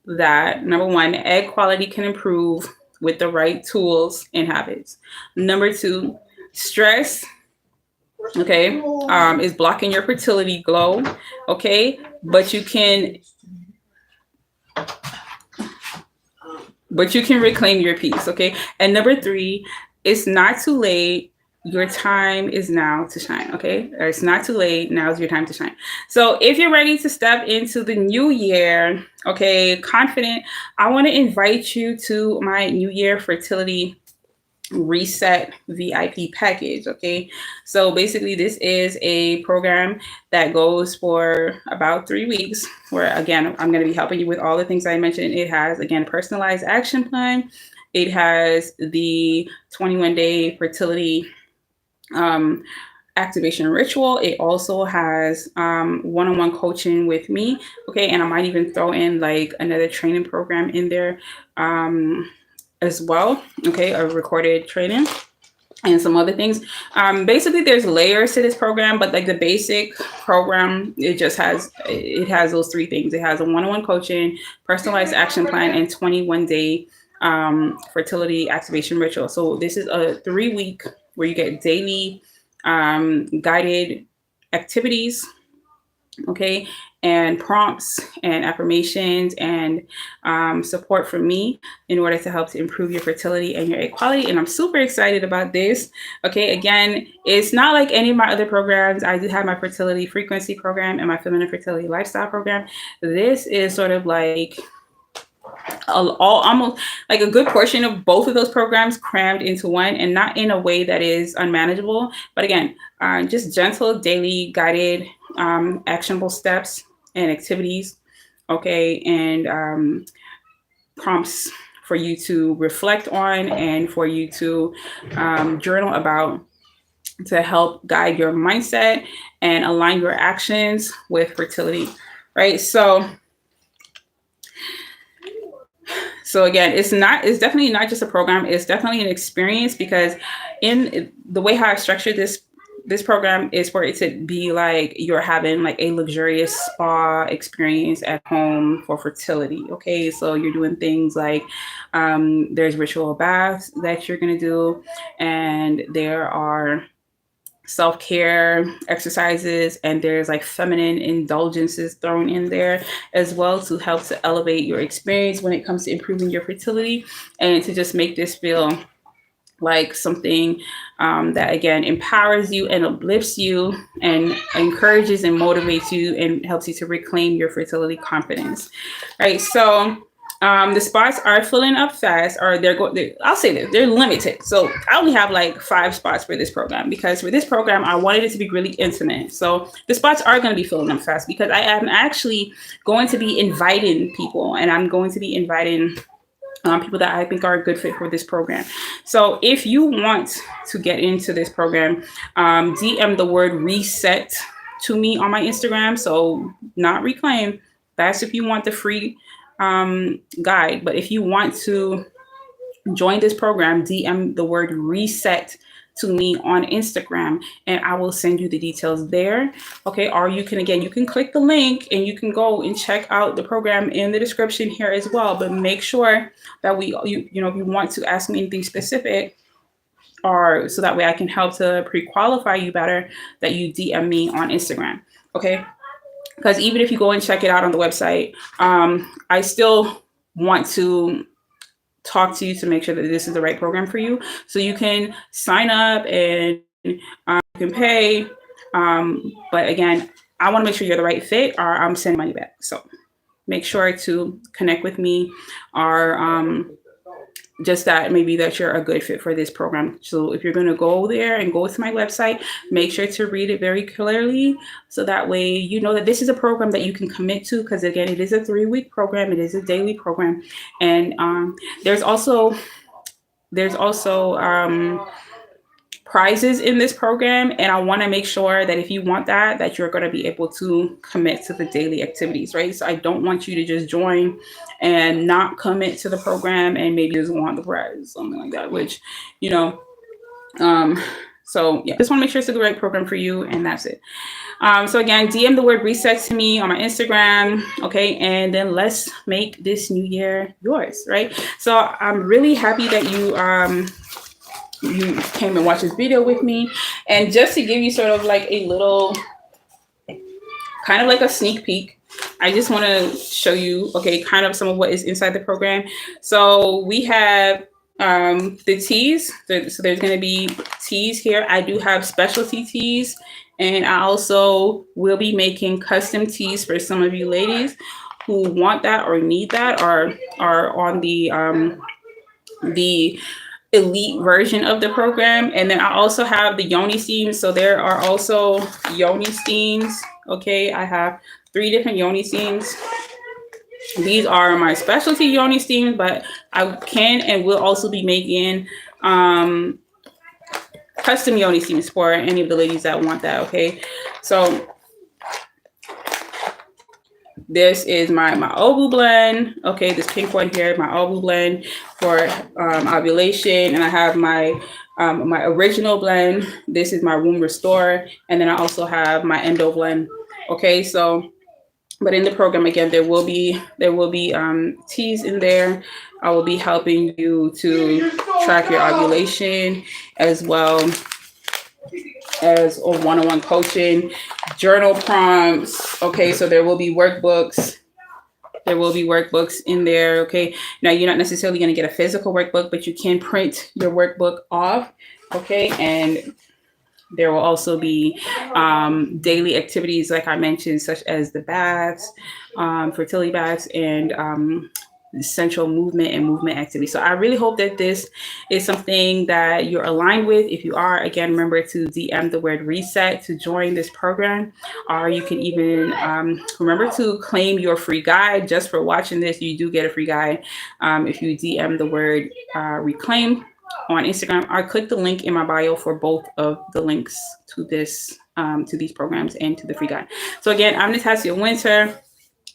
that number 1, egg quality can improve with the right tools and habits. Number 2, stress, okay, is blocking your fertility glow, okay, but you can reclaim your peace, okay. And number 3, it's not too late. Your time is now to shine, okay? Or it's not too late. Now's your time to shine. So if you're ready to step into the new year, okay, confident, I want to invite you to my New Year Fertility Reset VIP package, okay? So basically this is a program that goes for about 3 weeks where, again, I'm going to be helping you with all the things I mentioned. It has, again, personalized action plan. It has the 21-day fertility activation ritual. It also has one-on-one coaching with me, okay, and I might even throw in like another training program in there as well, okay, a recorded training and some other things. Basically there's layers to this program, but like the basic program, it has those 3 things. It has a one-on-one coaching, personalized action plan, and 21-day fertility activation ritual. So this is a 3-week where you get daily guided activities, okay, and prompts and affirmations and support from me in order to help to improve your fertility and your egg quality. And I'm super excited about this. Okay, again, it's not like any of my other programs. I do have my fertility frequency program and my feminine fertility lifestyle program. This is sort of like almost like a good portion of both of those programs crammed into one, and not in a way that is unmanageable, but again, just gentle daily guided actionable steps and activities, okay, and prompts for you to reflect on and for you to journal about, to help guide your mindset and align your actions with fertility, right? So again, it's definitely not just a program. It's definitely an experience, because in the way how I structured this program is for it to be like you're having like a luxurious spa experience at home for fertility. Okay, so you're doing things like there's ritual baths that you're gonna do, and there are self-care exercises, and there's like feminine indulgences thrown in there as well to help to elevate your experience when it comes to improving your fertility, and to just make this feel like something that again empowers you and uplifts you and encourages and motivates you and helps you to reclaim your fertility confidence, right? So the spots are filling up fast, or I'll say this, they're limited. So I only have like 5 spots for this program, because for this program, I wanted it to be really intimate. So the spots are going to be filling up fast, because I am actually going to be inviting people, and I'm going to be inviting people that I think are a good fit for this program. So if you want to get into this program, DM the word reset to me on my Instagram. So not reclaim. That's if you want the free guide. But if you want to join this program, DM the word reset to me on Instagram, and I will send you the details there. Okay, or you can click the link and you can go and check out the program in the description here as well. But make sure that if you want to ask me anything specific, or so that way I can help to pre-qualify you better, that you DM me on Instagram. Okay, because even if you go and check it out on the website, I still want to talk to you to make sure that this is the right program for you. So you can sign up and you can pay. But again, I want to make sure you're the right fit, or I'm sending money back. So make sure to connect with me, or just that maybe that you're a good fit for this program. So if you're going to go there and go to my website, make sure to read it very clearly, so that way you know that this is a program that you can commit to, because again, it is a 3-week program, it is a daily program. And there's also prizes in this program, and I want to make sure that if you want that you're going to be able to commit to the daily activities, right? So I don't want you to just join and not commit to the program and maybe just want the prize, something like that, which, so yeah, just want to make sure it's the right program for you, and that's it. So again, DM the word reset to me on my Instagram, okay? And then let's make this new year yours, right? So I'm really happy that you came and watched this video with me. And just to give you sort of like a little, kind of like a sneak peek, I just want to show you, okay, kind of some of what is inside the program. So we have the teas. So there's going to be teas here. I do have specialty teas, and I also will be making custom teas for some of you ladies who want that or need that, or are on the elite version of the program. And then I also have the yoni steams. So there are also yoni steams. Okay, I have 3 different yoni steams. These are my specialty yoni steams, but I can and will also be making custom yoni steams for any of the ladies that want that. Okay, so this is my Ovu blend. Okay, this pink one here, my Ovu blend for ovulation. And I have my original blend. This is my Womb Restore. And then I also have my Endo blend. Okay, so, but in the program, again, there will be teas in there. I will be helping you to track your ovulation, as well as a one-on-one coaching, journal prompts. Okay, so there will be workbooks. There will be workbooks in there. Okay, now you're not necessarily going to get a physical workbook, but you can print your workbook off. Okay, and there will also be daily activities, like I mentioned, such as the baths, fertility baths, and essential movement and movement activity. So I really hope that this is something that you're aligned with. If you are, again, remember to DM the word reset to join this program, or you can even remember to claim your free guide. Just for watching this, you do get a free guide if you DM the word reclaim on Instagram, or click the link in my bio for both of the links to this to these programs and to the free guide. So again, I'm Natasha Winter.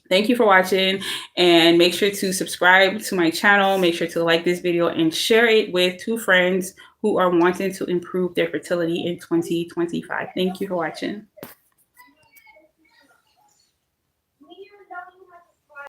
Thank you for watching, and make sure to subscribe to my channel. Make sure to like this video and share it with 2 friends who are wanting to improve their fertility in 2025. Thank you for watching.